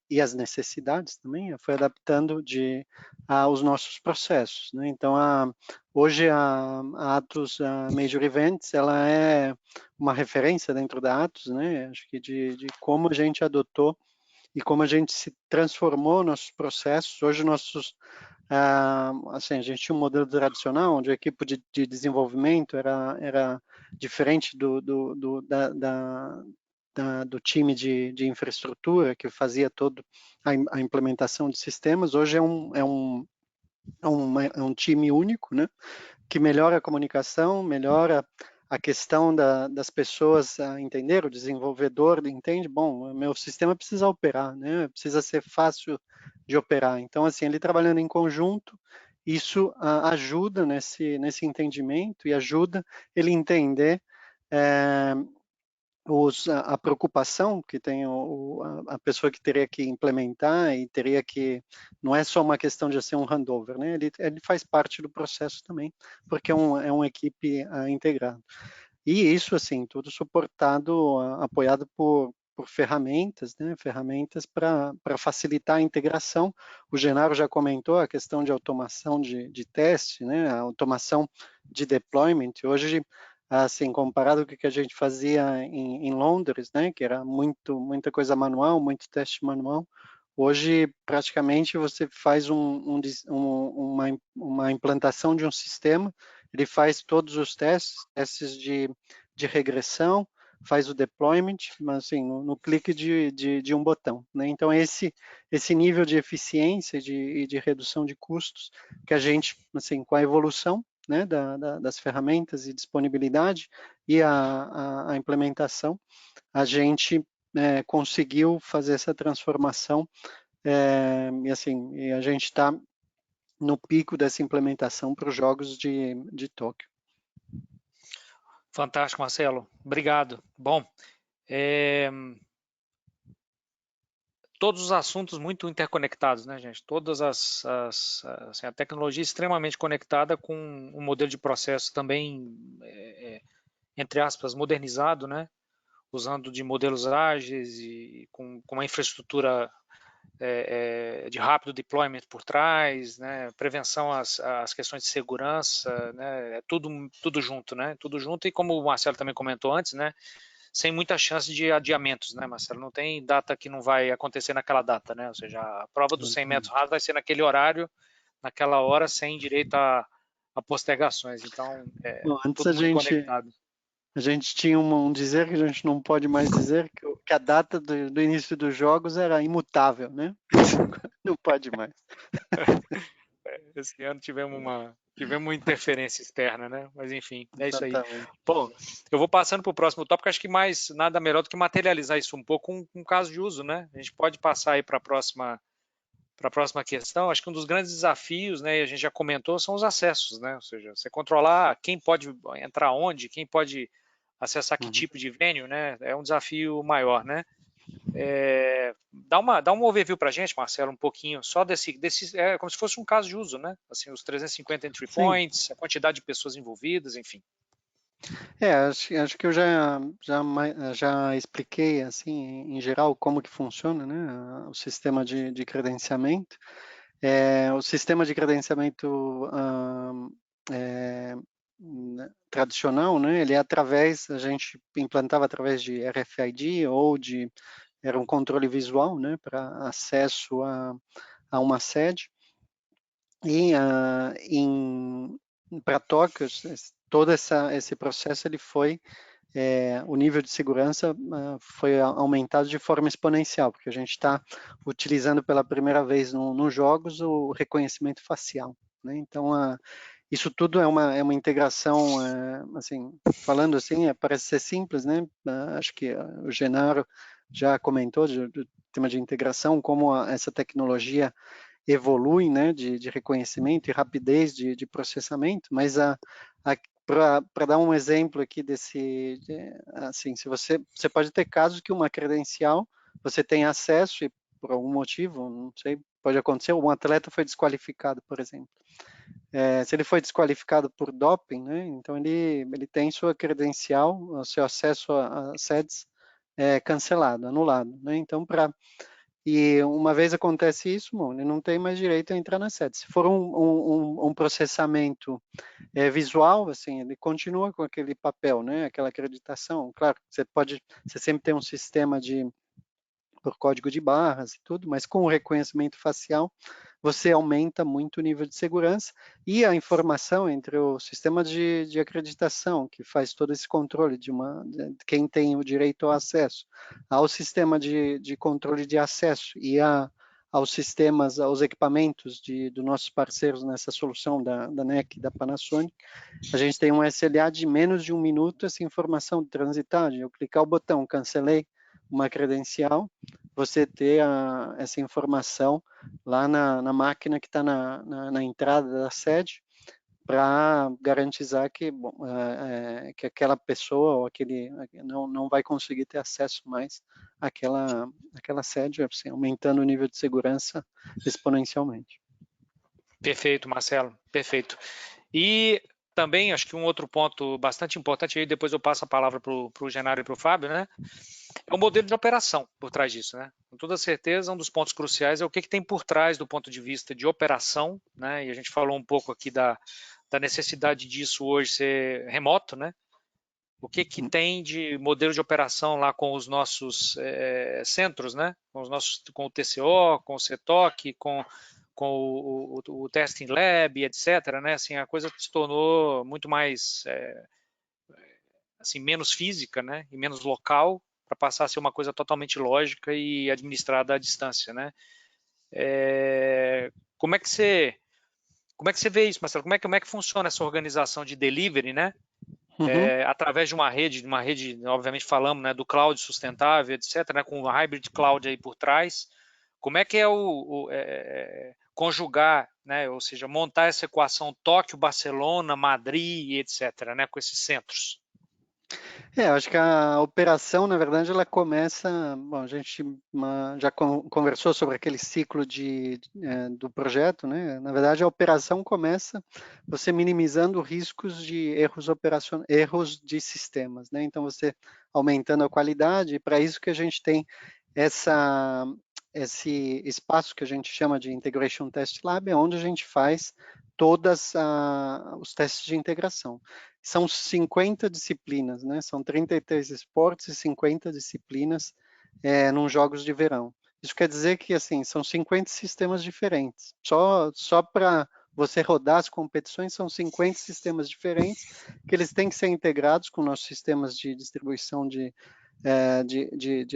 Speaker 4: e as necessidades também, foi adaptando aos nossos processos, né? Então, hoje a Atos Major Events, ela é uma referência dentro da Atos, né? Acho que de como a gente adotou e como a gente se transformou nossos processos. Hoje assim, a gente tinha um modelo tradicional, onde a equipe de desenvolvimento era diferente do time de infraestrutura que fazia toda a implementação de sistemas. Hoje é um time único, né? Que melhora a comunicação, melhora a questão das pessoas entender, o desenvolvedor entende, bom, meu sistema precisa operar, né? Precisa ser fácil de operar. Então, assim, ele trabalhando em conjunto, isso ajuda nesse entendimento e ajuda ele entender a preocupação que tem a pessoa que teria que implementar e teria que, não é só uma questão de ser um handover, né? Ele faz parte do processo também, porque é uma equipe integrada. E isso, assim, tudo suportado, apoiado por ferramentas, né? Ferramentas para facilitar a integração. O Genaro já comentou a questão de automação de teste, né? A automação de deployment. Hoje, assim, comparado com o que a gente fazia em Londres, né? Que era muita coisa manual, muito teste manual. Hoje, praticamente, você faz uma implantação de um sistema, ele faz todos os testes de regressão, faz o deployment, mas assim, no clique de um botão, né? Então, esse nível de eficiência e de redução de custos que a gente, assim, com a evolução, né, das ferramentas e disponibilidade e a implementação, a gente conseguiu fazer essa transformação e assim, e a gente está no pico dessa implementação para os Jogos de Tóquio.
Speaker 1: Fantástico, Marcelo. Obrigado. Bom, todos os assuntos muito interconectados, né, gente? Todas assim, a tecnologia extremamente conectada com um modelo de processo também, entre aspas, modernizado, né? Usando de modelos ágeis e com uma infraestrutura de rápido deployment por trás, né? Prevenção às questões de segurança, né? É tudo junto, né? Tudo junto e como o Marcelo também comentou antes, né? Sem muita chance de adiamentos, né, Marcelo? Não tem data que não vai acontecer naquela data, né? Ou seja, a prova dos 100 metros rasos vai ser naquele horário, naquela hora, sem direito a postergações. Então,
Speaker 4: Bom, antes
Speaker 1: tudo muito conectado.
Speaker 4: A gente tinha um dizer que a gente não pode mais dizer, que a data do início dos jogos era imutável, né? Não pode mais.
Speaker 1: Esse ano tivemos uma interferência externa, né? Mas enfim, é isso aí.
Speaker 4: Exatamente.
Speaker 1: Bom, eu vou passando para o próximo tópico, acho que mais nada melhor do que materializar isso um pouco com um caso de uso, né? A gente pode passar aí para a próxima questão. Acho que um dos grandes desafios, né, e a gente já comentou, são os acessos, né? Ou seja, você controlar quem pode entrar onde, quem pode acessar que tipo de venue, né? É um desafio maior, né? Dá um overview para a gente, Marcelo, um pouquinho, só desse como se fosse um caso de uso, né? Assim, os 350 entry points, a quantidade de pessoas envolvidas, enfim.
Speaker 4: Acho que eu já expliquei, assim, em geral, como que funciona, né? O sistema de credenciamento. O sistema de credenciamento tradicional, né? Ele a gente implantava através de RFID ou era um controle visual, né, para acesso a uma sede. E para Tóquio, todo esse processo ele foi o nível de segurança foi aumentado de forma exponencial, porque a gente está utilizando pela primeira vez nos jogos o reconhecimento facial, né? Então isso tudo é uma integração, assim, falando assim, parece ser simples, né? Acho que o Genaro já comentou do tema de integração, como essa tecnologia evolui, né, de reconhecimento e rapidez de processamento, mas para dar um exemplo aqui assim, se você pode ter casos que uma credencial você tem acesso e por algum motivo, não sei, pode acontecer, um atleta foi desqualificado, por exemplo. Se ele foi desqualificado por doping, né, então ele tem sua credencial, o seu acesso a sedes cancelado, anulado, né, então e uma vez acontece isso, bom, ele não tem mais direito a entrar na sede. Se for um processamento visual, assim, ele continua com aquele papel, né, aquela acreditação. Claro, você sempre tem um sistema por código de barras e tudo, mas com o reconhecimento facial, você aumenta muito o nível de segurança e a informação entre o sistema de acreditação, que faz todo esse controle de quem tem o direito ao acesso, ao sistema de controle de acesso e aos sistemas, aos equipamentos dos nossos parceiros nessa solução da NEC e da Panasonic, a gente tem um SLA de menos de 1 minuto, essa informação transitar, eu clicar o botão, cancelei uma credencial, você ter essa informação lá na máquina que está na entrada da sede, para garantizar que aquela pessoa ou aquele não vai conseguir ter acesso mais àquela sede, assim, aumentando o nível de segurança exponencialmente.
Speaker 1: Perfeito, Marcelo, perfeito. E também, acho que um outro ponto bastante importante, aí depois eu passo a palavra para o Genaro e para o Fábio, né? É o modelo de operação por trás disso, né? Com toda certeza, um dos pontos cruciais é o que tem por trás do ponto de vista de operação, né? E a gente falou um pouco aqui da necessidade disso hoje ser remoto, né? O que tem de modelo de operação lá com os nossos centros, né? Com o TCO, com o CETOC, com o Testing Lab, etc., né? Assim, a coisa se tornou muito mais assim, menos física, né? E menos local, para passar a ser uma coisa totalmente lógica e administrada à distância, né? Como é que você vê isso, Marcelo? Como é que funciona essa organização de delivery, né? Através de uma rede, obviamente falamos, né, do cloud sustentável, etc., né, com o hybrid cloud aí por trás. Como é que é conjugar, né, ou seja, montar essa equação Tóquio, Barcelona, Madrid, etc., né, com esses centros?
Speaker 4: Eu acho que a operação, na verdade, ela começa. Bom, a gente já conversou sobre aquele ciclo do projeto, né? Na verdade, a operação começa você minimizando riscos de erros de sistemas, né? Então, você aumentando a qualidade, e para isso que a gente tem esse espaço que a gente chama de Integration Test Lab, é onde a gente faz todos os testes de integração. São 50 disciplinas, né? São 33 esportes e 50 disciplinas nos Jogos de Verão. Isso quer dizer que, assim, são 50 sistemas diferentes. Só para você rodar as competições, são 50 sistemas diferentes que eles têm que ser integrados com nossos sistemas de distribuição de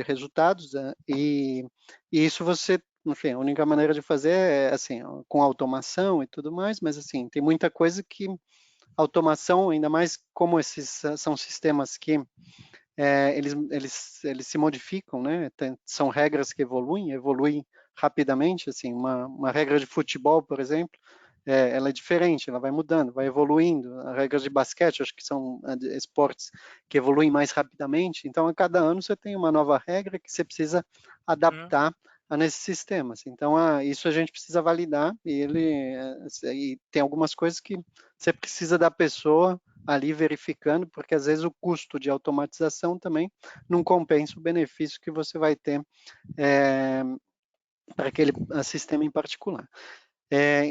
Speaker 4: resultados, né? E isso você, enfim, a única maneira de fazer é assim, com automação e tudo mais, mas assim, tem muita coisa que automação, ainda mais como esses são sistemas que eles se modificam, né? São regras que evoluem rapidamente, assim, uma regra de futebol, por exemplo, ela é diferente, ela vai mudando, vai evoluindo. As regras de basquete, acho que são esportes que evoluem mais rapidamente. Então, a cada ano você tem uma nova regra que você precisa adaptar a nesses sistemas. Então, isso a gente precisa validar e tem algumas coisas que você precisa da pessoa ali verificando, porque às vezes o custo de automatização também não compensa o benefício que você vai ter para aquele sistema em particular.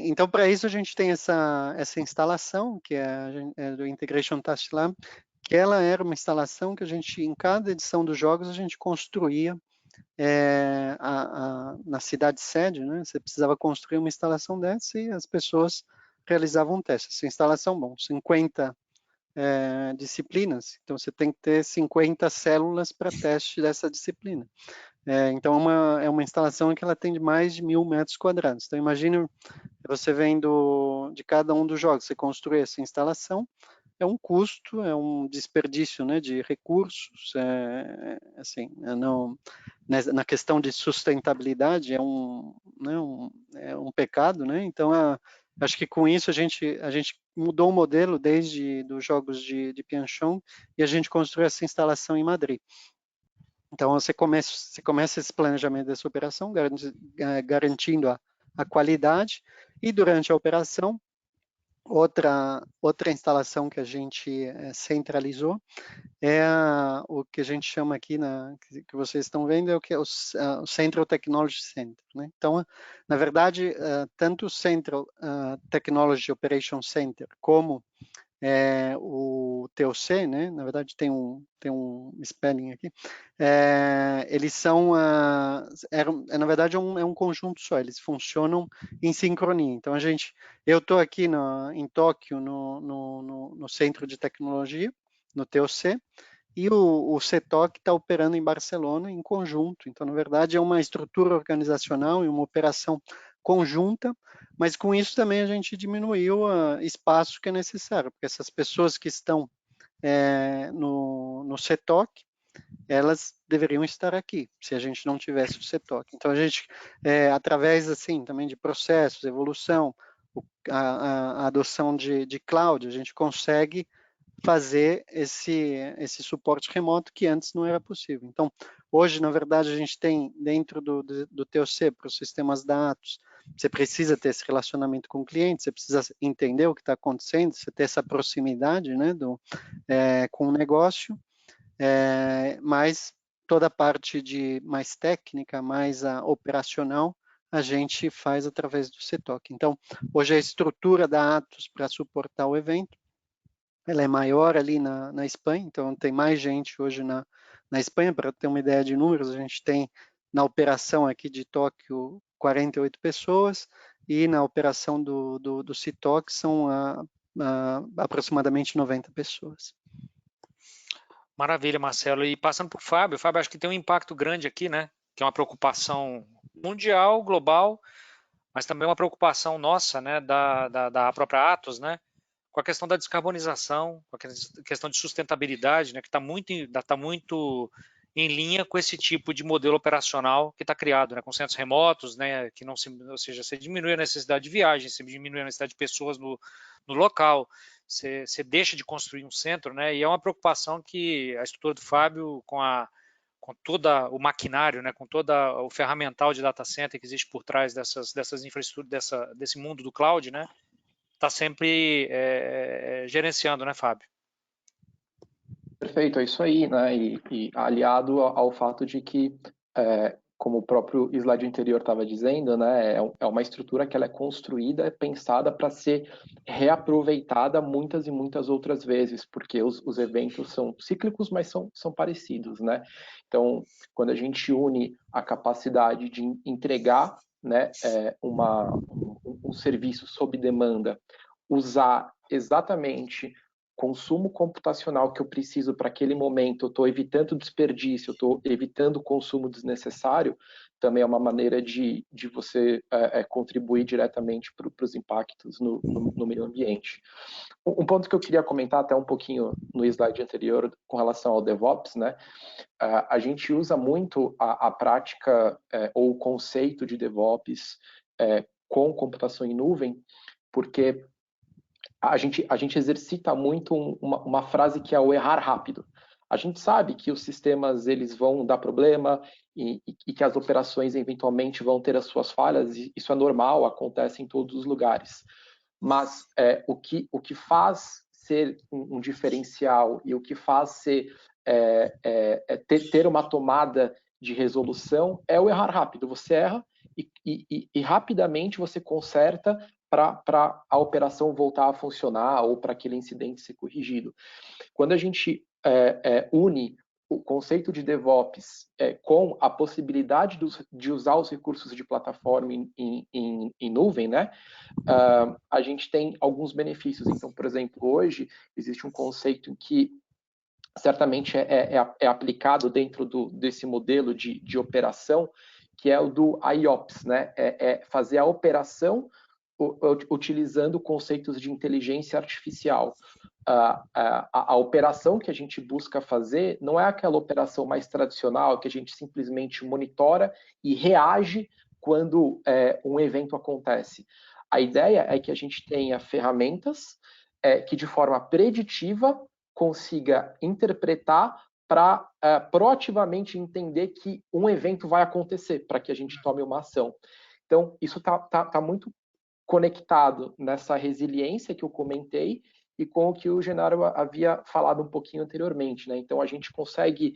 Speaker 4: Então, para isso, a gente tem essa instalação, que é do Integration Test Lab, que ela era uma instalação que a gente, em cada edição dos jogos, a gente construía na cidade sede, né? Você precisava construir uma instalação dessa e as pessoas realizavam um teste. Essa instalação, 50 disciplinas, então você tem que ter 50 células para teste dessa disciplina. Então, é uma instalação que ela tem mais de 1.000 metros quadrados. Então, imagine você vendo de cada um dos jogos, você construir essa instalação, é um custo, é um desperdício, né, de recursos, assim, na questão de sustentabilidade é um pecado, né? Então, acho que com isso a gente mudou o modelo desde dos jogos de Pianchon e a gente construiu essa instalação em Madrid. Então, você começa esse planejamento dessa operação, garantindo a qualidade, e durante a operação, outra instalação que a gente centralizou é o que a gente chama aqui, que vocês estão vendo, é o Central Technology Center. Né? Então, na verdade, tanto o Central Technology Operation Center como o TOC, né? Na verdade tem um spelling aqui, eles são, na verdade é um conjunto só, eles funcionam em sincronia. Então eu estou aqui em Tóquio, no Centro de Tecnologia, no TOC, e o CETOC está operando em Barcelona em conjunto. Então, na verdade, é uma estrutura organizacional e uma operação conjunta, mas com isso também a gente diminuiu o espaço que é necessário, porque essas pessoas que estão no CETOC, elas deveriam estar aqui, se a gente não tivesse o CETOC. Então, a gente, através assim também de processos, evolução, a adoção de cloud, a gente consegue fazer esse suporte remoto que antes não era possível. Então, hoje, na verdade, a gente tem dentro do TOC para os sistemas dados, você precisa ter esse relacionamento com o cliente, você precisa entender o que está acontecendo, você ter essa proximidade, né, com o negócio, mas toda a parte mais técnica, mais operacional, a gente faz através do CETOC. Então, hoje a estrutura da Atos para suportar o evento, ela é maior ali na Espanha, então tem mais gente hoje na Espanha. Para ter uma ideia de números, a gente tem na operação aqui de Tóquio 48 pessoas, e na operação do CITOC são aproximadamente 90 pessoas.
Speaker 1: Maravilha, Marcelo. E passando para o Fábio, acho que tem um impacto grande aqui, né? Que é uma preocupação mundial, global, mas também uma preocupação nossa, né? Da própria Atos, né? Com a questão da descarbonização, com a questão de sustentabilidade, né? Que está muito em linha com esse tipo de modelo operacional que está criado, né? Com centros remotos, né? Que não ou seja, você diminui a necessidade de viagem, você diminui a necessidade de pessoas no local. Você deixa de construir um centro, né? E é uma preocupação que a estrutura do Fábio, com todo o maquinário, né? Com todo o ferramental de data center que existe por trás dessas infraestruturas, desse mundo do cloud, né? Está sempre gerenciando, né, Fábio?
Speaker 2: Perfeito, é isso aí, né? E aliado ao fato de que, como o próprio slide anterior estava dizendo, né, é uma estrutura que ela é construída, pensada para ser reaproveitada muitas e muitas outras vezes, porque os eventos são cíclicos, mas são parecidos, né? Então, quando a gente une a capacidade de entregar, né, um serviço sob demanda, usar exatamente consumo computacional que eu preciso para aquele momento, eu estou evitando desperdício, eu estou evitando consumo desnecessário, também é uma maneira de você contribuir diretamente para os impactos no meio ambiente. Um ponto que eu queria comentar até um pouquinho no slide anterior com relação ao DevOps, né? A gente usa muito a prática ou o conceito de DevOps com computação em nuvem, porque a gente exercita muito uma frase que é o errar rápido. A gente sabe que os sistemas eles vão dar problema e que as operações eventualmente vão ter as suas falhas, e isso é normal, acontece em todos os lugares. Mas o que faz ser um diferencial e o que faz ser ter uma tomada de resolução é o errar rápido. Você erra e rapidamente você conserta para a operação voltar a funcionar ou para aquele incidente ser corrigido. Quando a gente une o conceito de DevOps com a possibilidade de usar os recursos de plataforma em nuvem, né, a gente tem alguns benefícios. Então, por exemplo, hoje existe um conceito que certamente é aplicado dentro desse modelo de operação, que é o do IOPS, né? Fazer a operação utilizando conceitos de inteligência artificial. A operação que a gente busca fazer não é aquela operação mais tradicional que a gente simplesmente monitora e reage quando um evento acontece. A ideia é que a gente tenha ferramentas que de forma preditiva consiga interpretar para proativamente entender que um evento vai acontecer, para que a gente tome uma ação. Então, isso tá muito conectado nessa resiliência que eu comentei e com o que o Genaro havia falado um pouquinho anteriormente, né? Então, a gente consegue,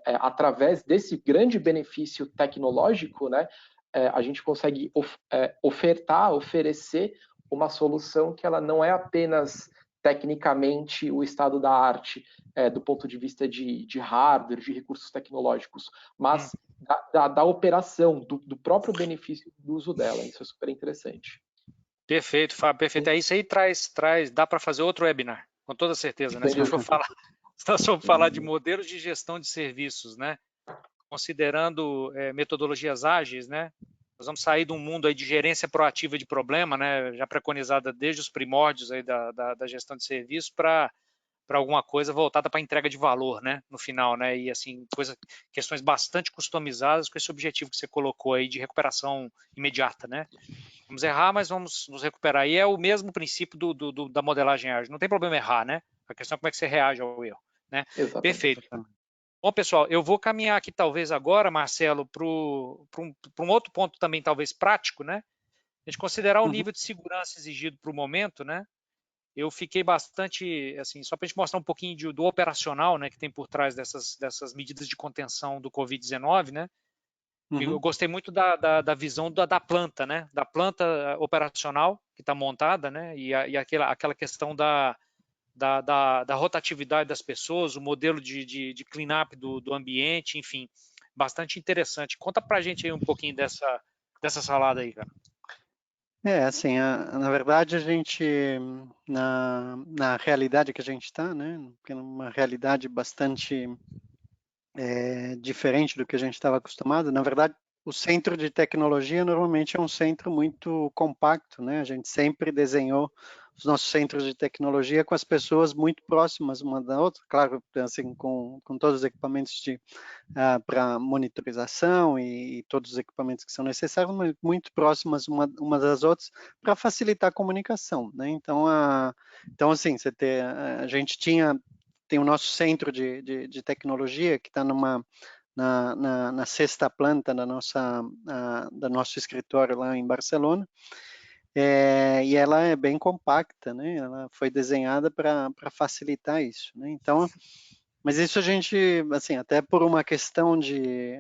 Speaker 2: através desse grande benefício tecnológico, né, a gente consegue oferecer uma solução que ela não é apenas tecnicamente o estado da arte, do ponto de vista de hardware, de recursos tecnológicos, mas da operação, do próprio benefício do uso dela. Isso é super interessante.
Speaker 1: Perfeito, Fábio, perfeito. É isso aí, dá para fazer outro webinar, com toda certeza, né? Se nós for falar de modelos de gestão de serviços, né? Considerando metodologias ágeis, né? Nós vamos sair de um mundo aí de gerência proativa de problema, né? Já preconizada desde os primórdios aí da gestão de serviços para alguma coisa voltada para entrega de valor, né? No final, né? E assim, questões bastante customizadas com esse objetivo que você colocou aí de recuperação imediata, né? Vamos errar, mas vamos nos recuperar. E é o mesmo princípio da modelagem ágil. Não tem problema errar, né? A questão é como é que você reage ao erro, né?
Speaker 2: Exatamente.
Speaker 1: Perfeito. Bom, pessoal, eu vou caminhar aqui talvez agora, Marcelo, para um outro ponto também talvez prático, né? A gente considerar o nível de segurança exigido para o momento, né? Eu fiquei bastante, assim, só para a gente mostrar um pouquinho do operacional, né, que tem por trás dessas medidas de contenção do Covid-19, né? Eu gostei muito da visão da planta, né? Da planta operacional que está montada, né? E aquela questão da rotatividade das pessoas, o modelo de clean-up do ambiente, enfim, bastante interessante. Conta pra gente aí um pouquinho dessa salada aí, cara.
Speaker 4: Assim, na verdade, a gente, na realidade que a gente está, né? Uma realidade bastante diferente do que a gente estava acostumado. Na verdade, o centro de tecnologia normalmente é um centro muito compacto, né? A gente sempre desenhou os nossos centros de tecnologia com as pessoas muito próximas uma da outra, claro, assim, com todos os equipamentos para monitorização e todos os equipamentos que são necessários, mas muito próximas uma das outras para facilitar a comunicação, né? Então, assim, a gente tem o nosso centro de tecnologia que está na sexta planta do nosso escritório lá em Barcelona, e ela é bem compacta, né? Ela foi desenhada para facilitar isso, né? Então, mas isso a gente, assim, até por uma questão de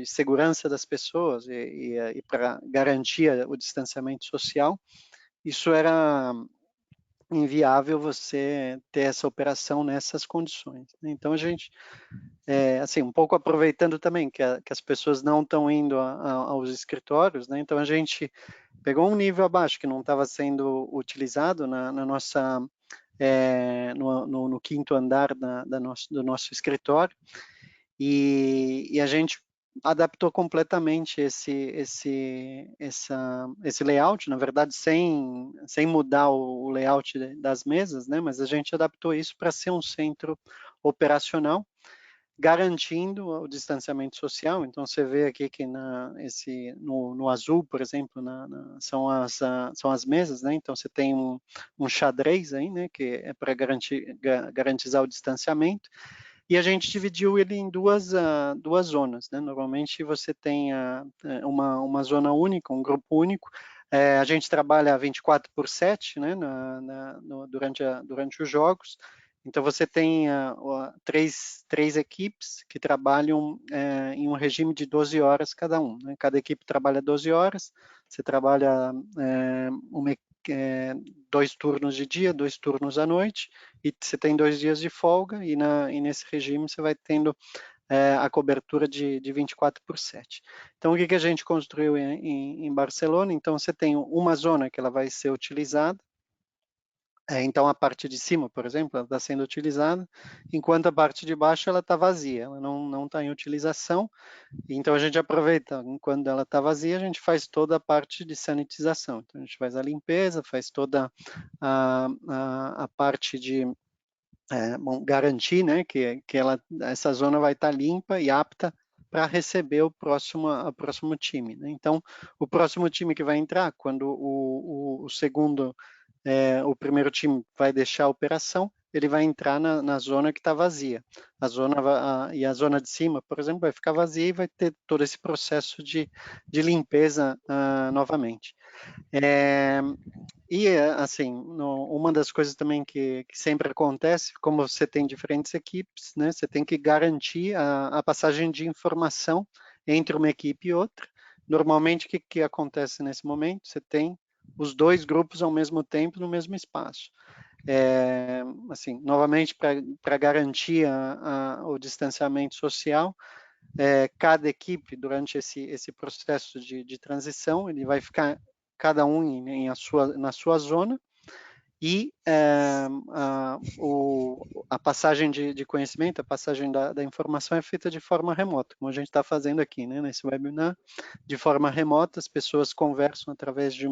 Speaker 4: segurança das pessoas e para garantir o distanciamento social, isso era inviável você ter essa operação nessas condições, né? Então a gente, assim, um pouco aproveitando também que as pessoas não estão indo aos escritórios, né? Então a gente pegou um nível abaixo que não estava sendo utilizado na nossa no quinto andar do nosso escritório e a gente adaptou completamente esse layout, na verdade sem mudar o layout das mesas, né? Mas a gente adaptou isso para ser um centro operacional, garantindo o distanciamento social. Então você vê aqui que no azul, por exemplo, são as mesas, né? Então você tem um xadrez aí, né? Que é para garantizar o distanciamento. E a gente dividiu ele em duas zonas, né? Normalmente você tem uma zona única, um grupo único. A gente trabalha 24/7, né? Durante os jogos. Então você tem três equipes que trabalham em um regime de 12 horas cada um, né? Cada equipe trabalha 12 horas, você trabalha 2 turnos de dia, 2 turnos à noite, e você tem 2 dias de folga, e nesse regime você vai tendo a cobertura de 24/7. Então, o que a gente construiu em Barcelona? Então, você tem uma zona que ela vai ser utilizada, então a parte de cima, por exemplo, ela está sendo utilizada, enquanto a parte de baixo ela está vazia, ela não está em utilização. Então a gente aproveita, enquanto ela está vazia, a gente faz toda a parte de sanitização. Então a gente faz a limpeza, faz toda a parte de garantir, né, que essa zona vai estar limpa e apta para receber o próximo time, né? Então o próximo time que vai entrar, quando o segundo o primeiro time vai deixar a operação, ele vai entrar na zona que está vazia. E a zona de cima, por exemplo, vai ficar vazia e vai ter todo esse processo de limpeza novamente. Assim, uma das coisas também que sempre acontece, como você tem diferentes equipes, né, você tem que garantir a passagem de informação entre uma equipe e outra. Normalmente, o que acontece nesse momento? Você tem os dois grupos ao mesmo tempo no mesmo espaço. Assim, novamente, para garantir o distanciamento social, cada equipe, durante esse processo de transição, ele vai ficar cada um na sua zona, e a passagem de conhecimento, a passagem da informação é feita de forma remota, como a gente está fazendo aqui, né, nesse webinar, de forma remota. As pessoas conversam através de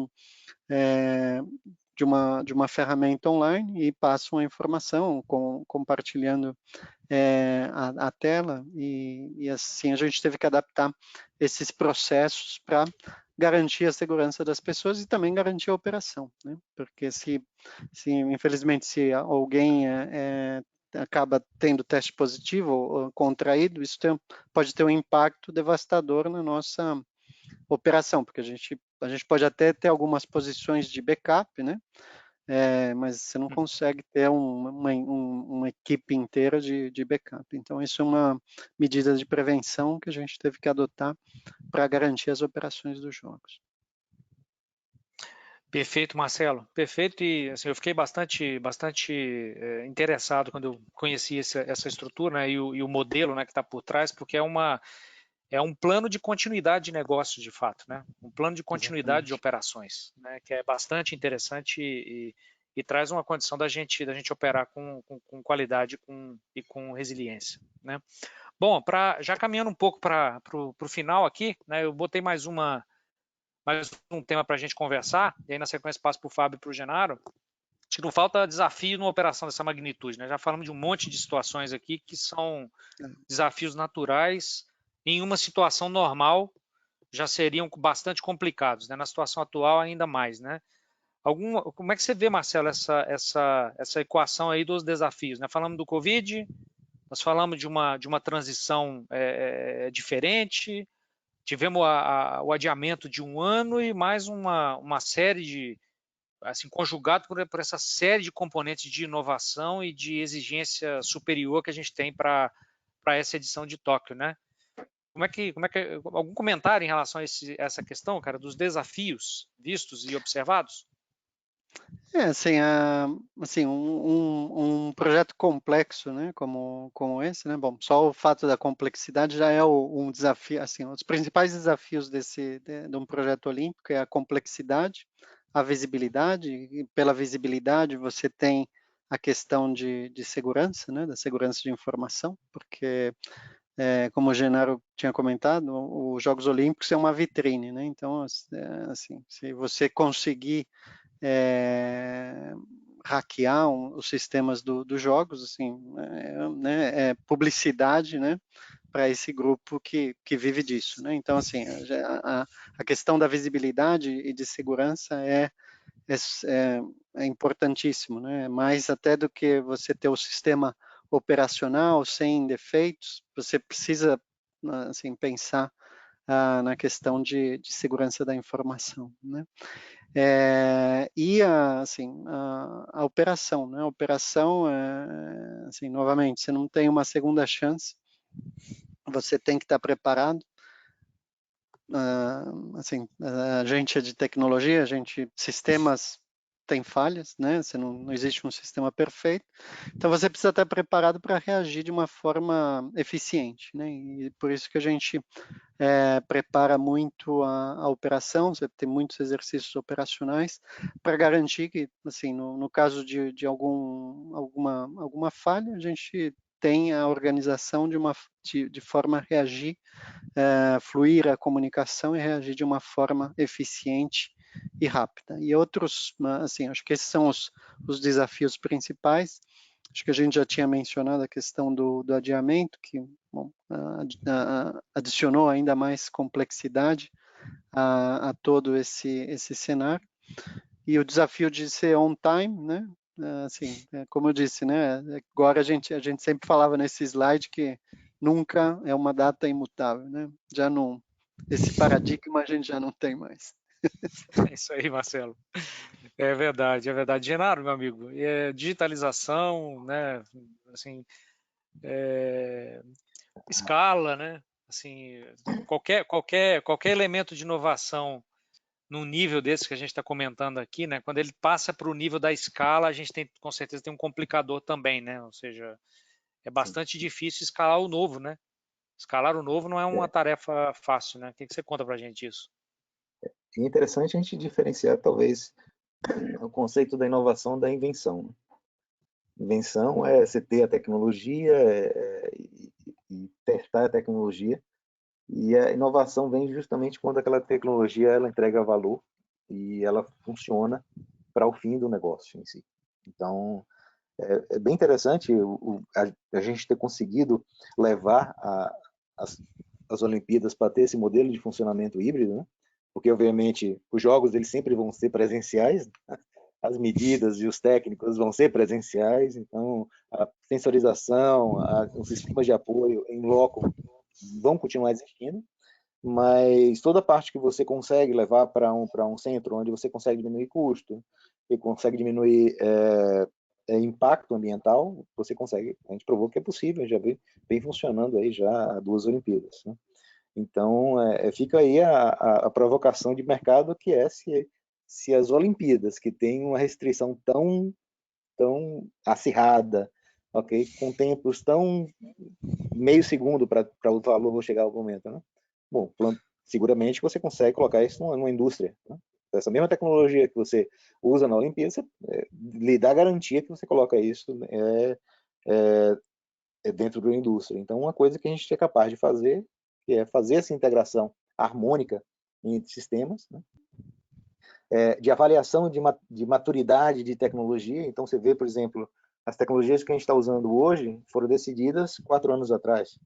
Speaker 4: uma ferramenta online e passam a informação, compartilhando a tela, e assim a gente teve que adaptar esses processos para garantir a segurança das pessoas e também garantir a operação, né? Porque infelizmente, se alguém acaba tendo teste positivo ou contraído, isso pode ter um impacto devastador na nossa operação, porque a gente pode até ter algumas posições de backup, né? Mas você não consegue ter uma equipe inteira de backup. Então, isso é uma medida de prevenção que a gente teve que adotar para garantir as operações dos jogos.
Speaker 1: Perfeito, Marcelo. Perfeito, e assim, eu fiquei bastante interessado quando eu conheci essa estrutura, né, e o modelo, né, que está por trás, porque é um plano de continuidade de negócio, de fato, né? Um plano de continuidade de operações, né? Que é bastante interessante e traz uma condição da gente operar com qualidade e com resiliência, né? Bom, já caminhando um pouco para o final aqui, né? Eu botei mais um tema para a gente conversar, e aí na sequência passo para o Fábio e para o Genaro. Acho que não falta desafio numa operação dessa magnitude, né? Já falamos de um monte de situações aqui que são desafios naturais. Em uma situação normal já seriam bastante complicados, né? Na situação atual ainda mais, né? Como é que você vê, Marcelo, essa equação aí dos desafios, né? Falamos do Covid, nós falamos de uma transição diferente, tivemos o adiamento de um ano e mais uma série de, assim, conjugado por essa série de componentes de inovação e de exigência superior que a gente tem para essa edição de Tóquio, né? Como é que algum comentário em relação a essa questão, cara, dos desafios vistos e observados?
Speaker 4: Assim, um projeto complexo, né, como esse, né, bom, só o fato da complexidade já é um desafio, assim, os principais desafios de um projeto olímpico é a complexidade, a visibilidade, e pela visibilidade você tem a questão de segurança, né, da segurança de informação, porque, como o Genaro tinha comentado, os Jogos Olímpicos é uma vitrine, né, então, assim, se você conseguir hackear os sistemas dos jogos, assim, né, publicidade, né, para esse grupo que vive disso, né? Então, assim, a questão da visibilidade e de segurança é importantíssimo, né? Mais até do que você ter o sistema operacional sem defeitos, você precisa, assim, pensar na questão de segurança da informação, né? E assim, a operação, né? A operação, assim, novamente, você não tem uma segunda chance, você tem que estar preparado. Assim, a gente é de tecnologia, sistemas têm falhas, né? Não existe um sistema perfeito, então você precisa estar preparado para reagir de uma forma eficiente, né? E por isso que a gente prepara muito a operação, você tem muitos exercícios operacionais para garantir que, assim, no caso de alguma falha, a gente tem a organização de forma a reagir, fluir a comunicação e reagir de uma forma eficiente e rápida. E outros, assim, acho que esses são os desafios principais. Acho que a gente já tinha mencionado a questão do adiamento, que, bom, adicionou ainda mais complexidade a todo esse cenário. e o desafio de ser on time, né? Assim, como eu disse, né? Agora a gente sempre falava nesse slide que nunca é uma data imutável, né? Já não, esse paradigma a gente já não tem mais.
Speaker 1: É isso aí, Marcelo. É verdade, é verdade. Genaro, meu amigo, digitalização, né? Assim, escala, né? Assim, qualquer elemento de inovação num nível desse que a gente está comentando aqui, né? Quando ele passa para o nível da escala, a gente tem, com certeza, tem um complicador também, né? Ou seja, é bastante difícil escalar o novo, né? Escalar o novo não é uma tarefa fácil, né? O que você conta para a gente isso?
Speaker 3: É interessante a gente diferenciar, talvez, o conceito da inovação da invenção. Invenção é você ter a tecnologia e testar a tecnologia, e a inovação vem justamente quando aquela tecnologia ela entrega valor e ela funciona para o fim do negócio em si. Então, é bem interessante a gente ter conseguido levar as Olimpíadas para ter esse modelo de funcionamento híbrido, né? Porque, obviamente, os jogos eles sempre vão ser presenciais, né? As medidas e os técnicos vão ser presenciais, então a sensorização, os sistemas de apoio em loco vão continuar existindo, mas toda a parte que você consegue levar para um centro onde você consegue diminuir custo e consegue diminuir impacto ambiental, você consegue. A gente provou que é possível, já vem funcionando aí já há 2 Olimpíadas, né? Então, fica aí a provocação de mercado, que é se as Olimpíadas, que têm uma restrição tão acirrada, ok, com tempos tão meio segundo para o valor chegar ao momento, né? Bom, seguramente você consegue colocar isso numa indústria, né? Essa mesma tecnologia que você usa na Olimpíada, você, lhe dá garantia que você coloca isso dentro da indústria. Então, uma coisa que a gente é capaz de fazer, que é fazer essa integração harmônica entre sistemas, né? De avaliação de maturidade de tecnologia. Então, você vê, por exemplo, as tecnologias que a gente está usando hoje foram decididas 4 anos atrás,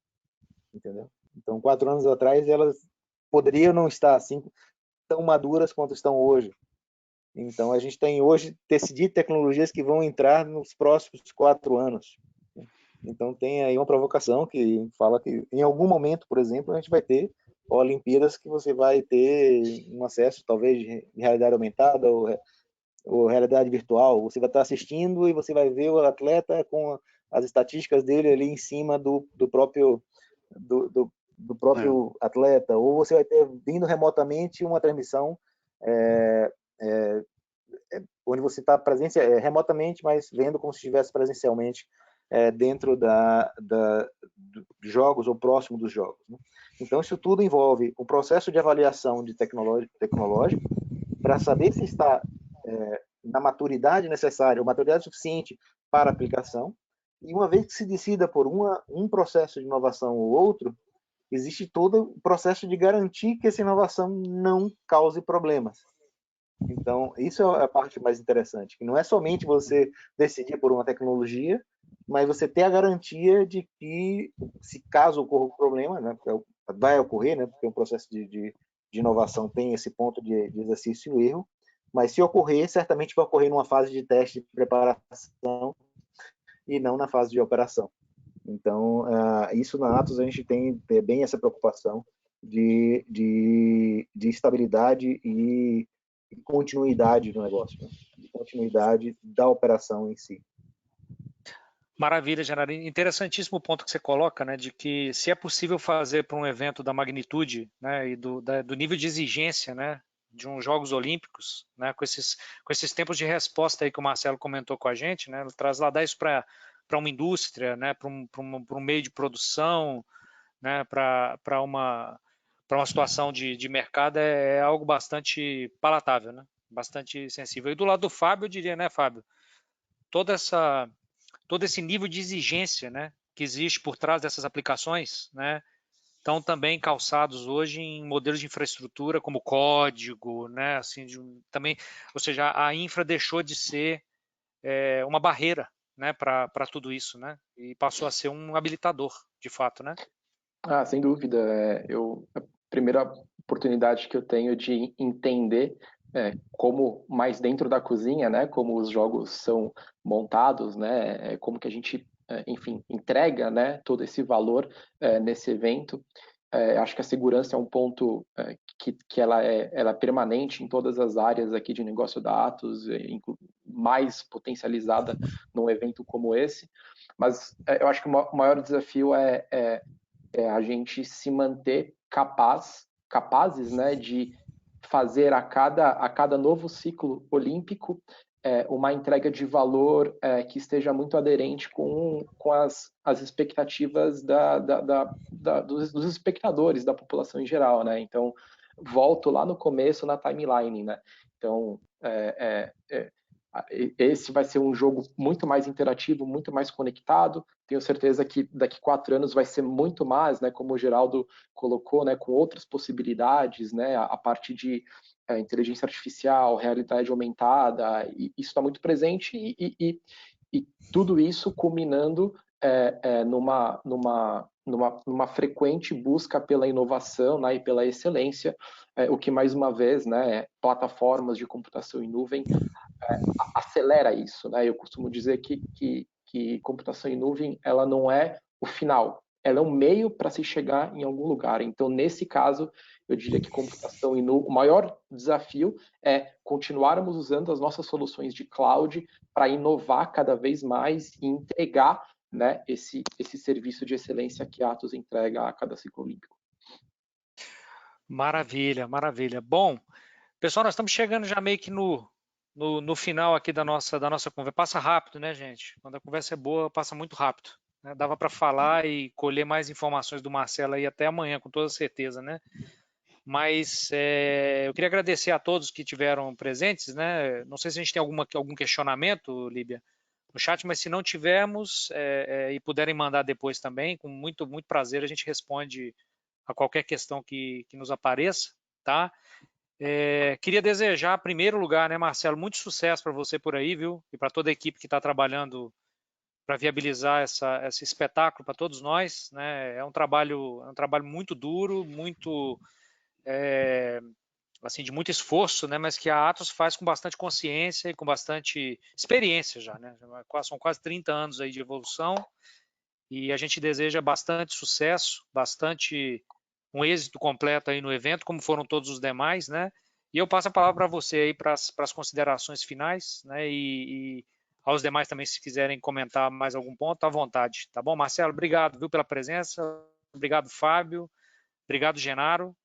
Speaker 3: entendeu? Então, 4 anos atrás, elas poderiam não estar assim tão maduras quanto estão hoje. Então, a gente tem hoje decidido tecnologias que vão entrar nos próximos 4 anos. Então, tem aí uma provocação que fala que, em algum momento, por exemplo, a gente vai ter Olimpíadas que você vai ter um acesso, talvez, de realidade aumentada ou realidade virtual. Você vai estar assistindo e você vai ver o atleta com as estatísticas dele ali em cima do próprio atleta, ou você vai ter vindo remotamente uma transmissão onde você está presente remotamente, mas vendo como se estivesse presencialmente dentro dos jogos ou próximo dos jogos, né? Então, isso tudo envolve o processo de avaliação de tecnológico para saber se está na maturidade necessária, ou maturidade suficiente para aplicação, e uma vez que se decida por um processo de inovação ou outro, existe todo o processo de garantir que essa inovação não cause problemas. Então, isso é a parte mais interessante, que não é somente você decidir por uma tecnologia, mas você ter a garantia de que, se caso ocorra um problema, né, vai ocorrer, né, porque o processo de inovação tem esse ponto de exercício e erro, mas se ocorrer, certamente vai ocorrer numa fase de teste de preparação e não na fase de operação. Então, isso na Atos a gente tem bem essa preocupação de estabilidade e continuidade do negócio, né? De continuidade da operação em si.
Speaker 1: Maravilha, Genaro. Interessantíssimo o ponto que você coloca, né, de que se é possível fazer para um evento da magnitude, né, e do nível de exigência, né, de uns Jogos Olímpicos, né, com esses tempos de resposta aí que o Marcelo comentou com a gente, né, trasladar isso para uma indústria, né, para um meio de produção, né, para uma situação de mercado é algo bastante palatável, né, bastante sensível. E do lado do Fábio, eu diria, né, Fábio, todo esse nível de exigência, né, que existe por trás dessas aplicações, né, estão também calçados hoje em modelos de infraestrutura como código, né, assim, também, ou seja, a infra deixou de ser uma barreira, né, para tudo isso, né, e passou a ser um habilitador, de fato, né?
Speaker 2: Sem dúvida. A primeira oportunidade que eu tenho de entender como mais dentro da cozinha, né, como os jogos são montados, né, como que a gente, enfim, entrega, né, todo esse valor nesse evento. Acho que a segurança é um ponto que ela é permanente em todas as áreas aqui de negócio da Atos, mais potencializada num evento como esse. Mas eu acho que o maior desafio é a gente se manter capazes, né, de fazer a cada novo ciclo olímpico uma entrega de valor que esteja muito aderente com as expectativas dos espectadores, da população em geral, né? Então, volto lá no começo na timeline, né? Então, esse vai ser um jogo muito mais interativo, muito mais conectado. Tenho certeza que daqui 4 anos vai ser muito mais, né? Como o Geraldo colocou, né? Com outras possibilidades, né? A parte de inteligência artificial, realidade aumentada, e isso está muito presente e tudo isso culminando numa frequente busca pela inovação, né, e pela excelência, o que mais uma vez, né, plataformas de computação em nuvem acelera isso, né? Eu costumo dizer que computação em nuvem ela não é o final, ela é um meio para se chegar em algum lugar. Então, nesse caso, eu diria que computação em nuvem, o maior desafio é continuarmos usando as nossas soluções de cloud para inovar cada vez mais e entregar, né, esse serviço de excelência que a Atos entrega a cada ciclo olímpico.
Speaker 1: Maravilha, maravilha. Bom, pessoal, nós estamos chegando já meio que no final aqui da nossa conversa. Passa rápido, né, gente? Quando a conversa é boa, passa muito rápido. Né? Dava para falar e colher mais informações do Marcelo aí até amanhã, com toda certeza, né? Mas eu queria agradecer a todos que tiveram presentes, né? Não sei se a gente tem algum questionamento, Líbia, no chat, mas se não tivermos e puderem mandar depois também, com muito, muito prazer a gente responde a qualquer questão que nos apareça, tá? Queria desejar, em primeiro lugar, né, Marcelo, muito sucesso para você por aí, viu? E para toda a equipe que está trabalhando para viabilizar esse espetáculo para todos nós, né? É um trabalho muito duro, muito assim, de muito esforço, né? Mas que a Atos faz com bastante consciência e com bastante experiência já, né? São quase 30 anos aí de evolução e a gente deseja bastante sucesso, bastante um êxito completo aí no evento, como foram todos os demais, né? E eu passo a palavra para você aí para as considerações finais, né? E aos demais também, se quiserem comentar mais algum ponto, à vontade, tá bom? Marcelo, obrigado, viu, pela presença, obrigado, Fábio, obrigado, Genaro,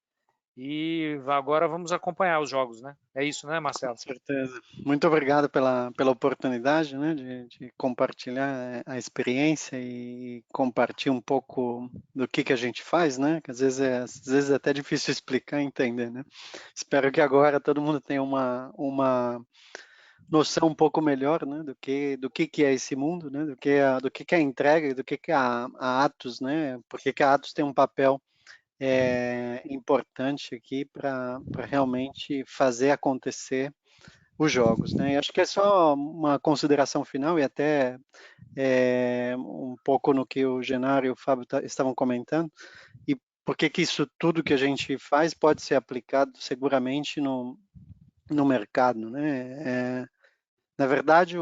Speaker 1: e agora vamos acompanhar os jogos, né? É isso, né, Marcelo?
Speaker 4: Com certeza. Muito obrigado pela oportunidade, né, de compartilhar a experiência e compartilhar um pouco do que a gente faz, né? Que às vezes é até difícil explicar e entender, né? Espero que agora todo mundo tenha uma noção um pouco melhor, né, do que é esse mundo, né? Do que é a entrega, do que é a Atos, né? Porque que a Atos tem um papel importante aqui para realmente fazer acontecer os jogos, né? E acho que é só uma consideração final e até um pouco no que o Genaro e o Fábio estavam comentando, e por que isso tudo que a gente faz pode ser aplicado seguramente no mercado, né? Na verdade,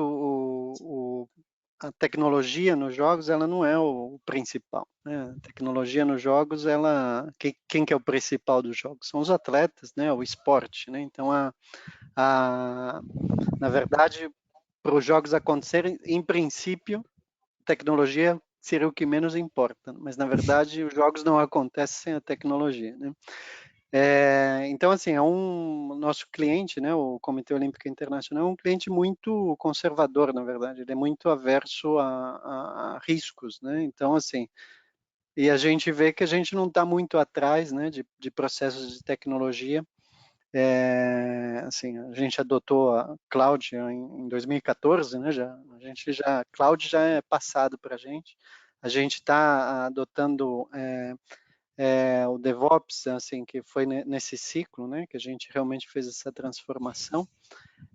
Speaker 4: a tecnologia nos jogos ela não é o principal, né? A tecnologia nos jogos, quem que é o principal dos jogos? São os atletas, né? O esporte, né? Então, na verdade, para os jogos acontecerem, em princípio, tecnologia seria o que menos importa, mas na verdade os jogos não acontecem sem a tecnologia, né? Então, assim, nosso cliente, né, o Comitê Olímpico Internacional, é um cliente muito conservador, na verdade, ele é muito averso a riscos, né? Então, assim, e a gente vê que a gente não está muito atrás, né, de processos de tecnologia. Assim, a gente adotou a Cloud em 2014, né? Cloud já é passado para a gente. A gente está adotando o DevOps, assim, que foi nesse ciclo, né? Que a gente realmente fez essa transformação.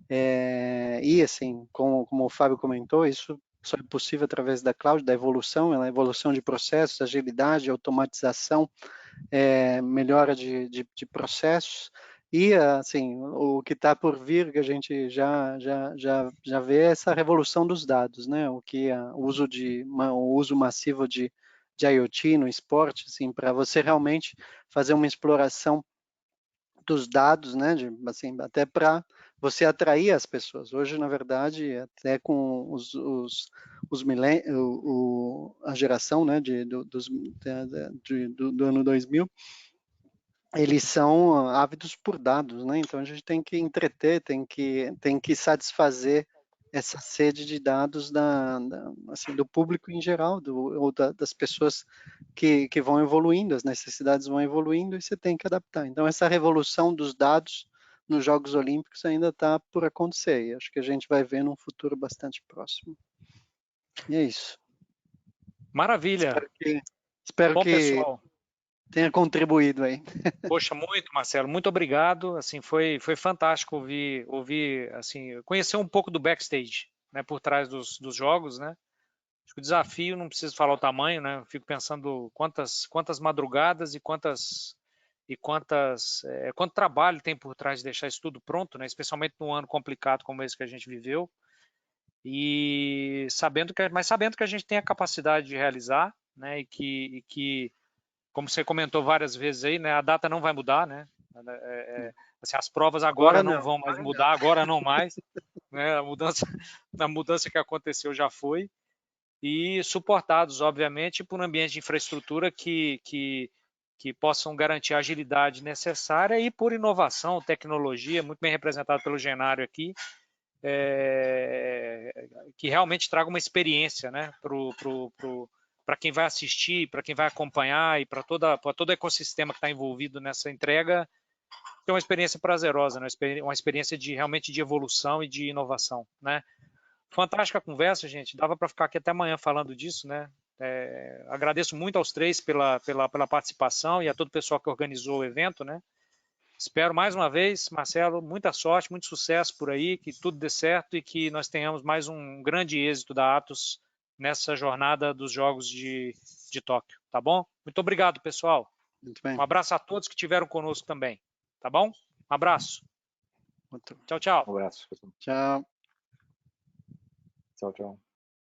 Speaker 4: E assim, como o Fábio comentou, isso só é possível através da Cloud, da evolução, a evolução de processos, agilidade, automatização, melhora de processos. E, assim, o que está por vir, que a gente já vê é essa revolução dos dados, né? O uso massivo de IoT no esporte, assim, para você realmente fazer uma exploração dos dados, né? Assim, até para você atrair as pessoas. Hoje, na verdade, até com a geração, né, do ano 2000, eles são ávidos por dados, né? Então a gente tem que entreter, tem que satisfazer essa sede de dados assim, do público em geral, das pessoas que vão evoluindo, as necessidades vão evoluindo e você tem que adaptar. Então essa revolução dos dados nos Jogos Olímpicos ainda está por acontecer e acho que a gente vai ver num futuro bastante próximo. E é isso.
Speaker 1: Maravilha.
Speaker 4: Espero
Speaker 1: Bom,
Speaker 4: que
Speaker 1: pessoal,
Speaker 4: tenha contribuído aí.
Speaker 1: poxa, muito, Marcelo, muito obrigado. Assim, foi fantástico ouvir, assim, conhecer um pouco do backstage, né, por trás dos jogos, né? Acho que o desafio, não preciso falar o tamanho, né? Eu fico pensando quantas madrugadas e quanto trabalho tem por trás de deixar isso tudo pronto, né? Especialmente num ano complicado como esse que a gente viveu. Mas sabendo que a gente tem a capacidade de realizar, né? E que como você comentou várias vezes aí, né? A data não vai mudar, né? Assim, as provas agora não vão mais mudar, agora não mais, né? A mudança que aconteceu já foi. E suportados, obviamente, por um ambiente de infraestrutura que possam garantir a agilidade necessária e por inovação, tecnologia, muito bem representado pelo Genário aqui, que realmente traga uma experiência, né, para quem vai assistir, para quem vai acompanhar e para todo o ecossistema que está envolvido nessa entrega, é uma experiência prazerosa, né, uma experiência realmente de evolução e de inovação, né. Fantástica conversa, gente. Dava para ficar aqui até amanhã falando disso, né? Agradeço muito aos três pela participação e a todo o pessoal que organizou o evento, né? Espero mais uma vez, Marcelo, muita sorte, muito sucesso por aí, que tudo dê certo e que nós tenhamos mais um grande êxito da Atos nessa jornada dos Jogos de Tóquio, tá bom? Muito obrigado, pessoal.
Speaker 4: Muito bem.
Speaker 1: Um abraço a todos que estiveram conosco também, tá bom? Um abraço. Tchau, tchau.
Speaker 3: Um abraço, pessoal.
Speaker 4: Tchau.
Speaker 3: Tchau, tchau.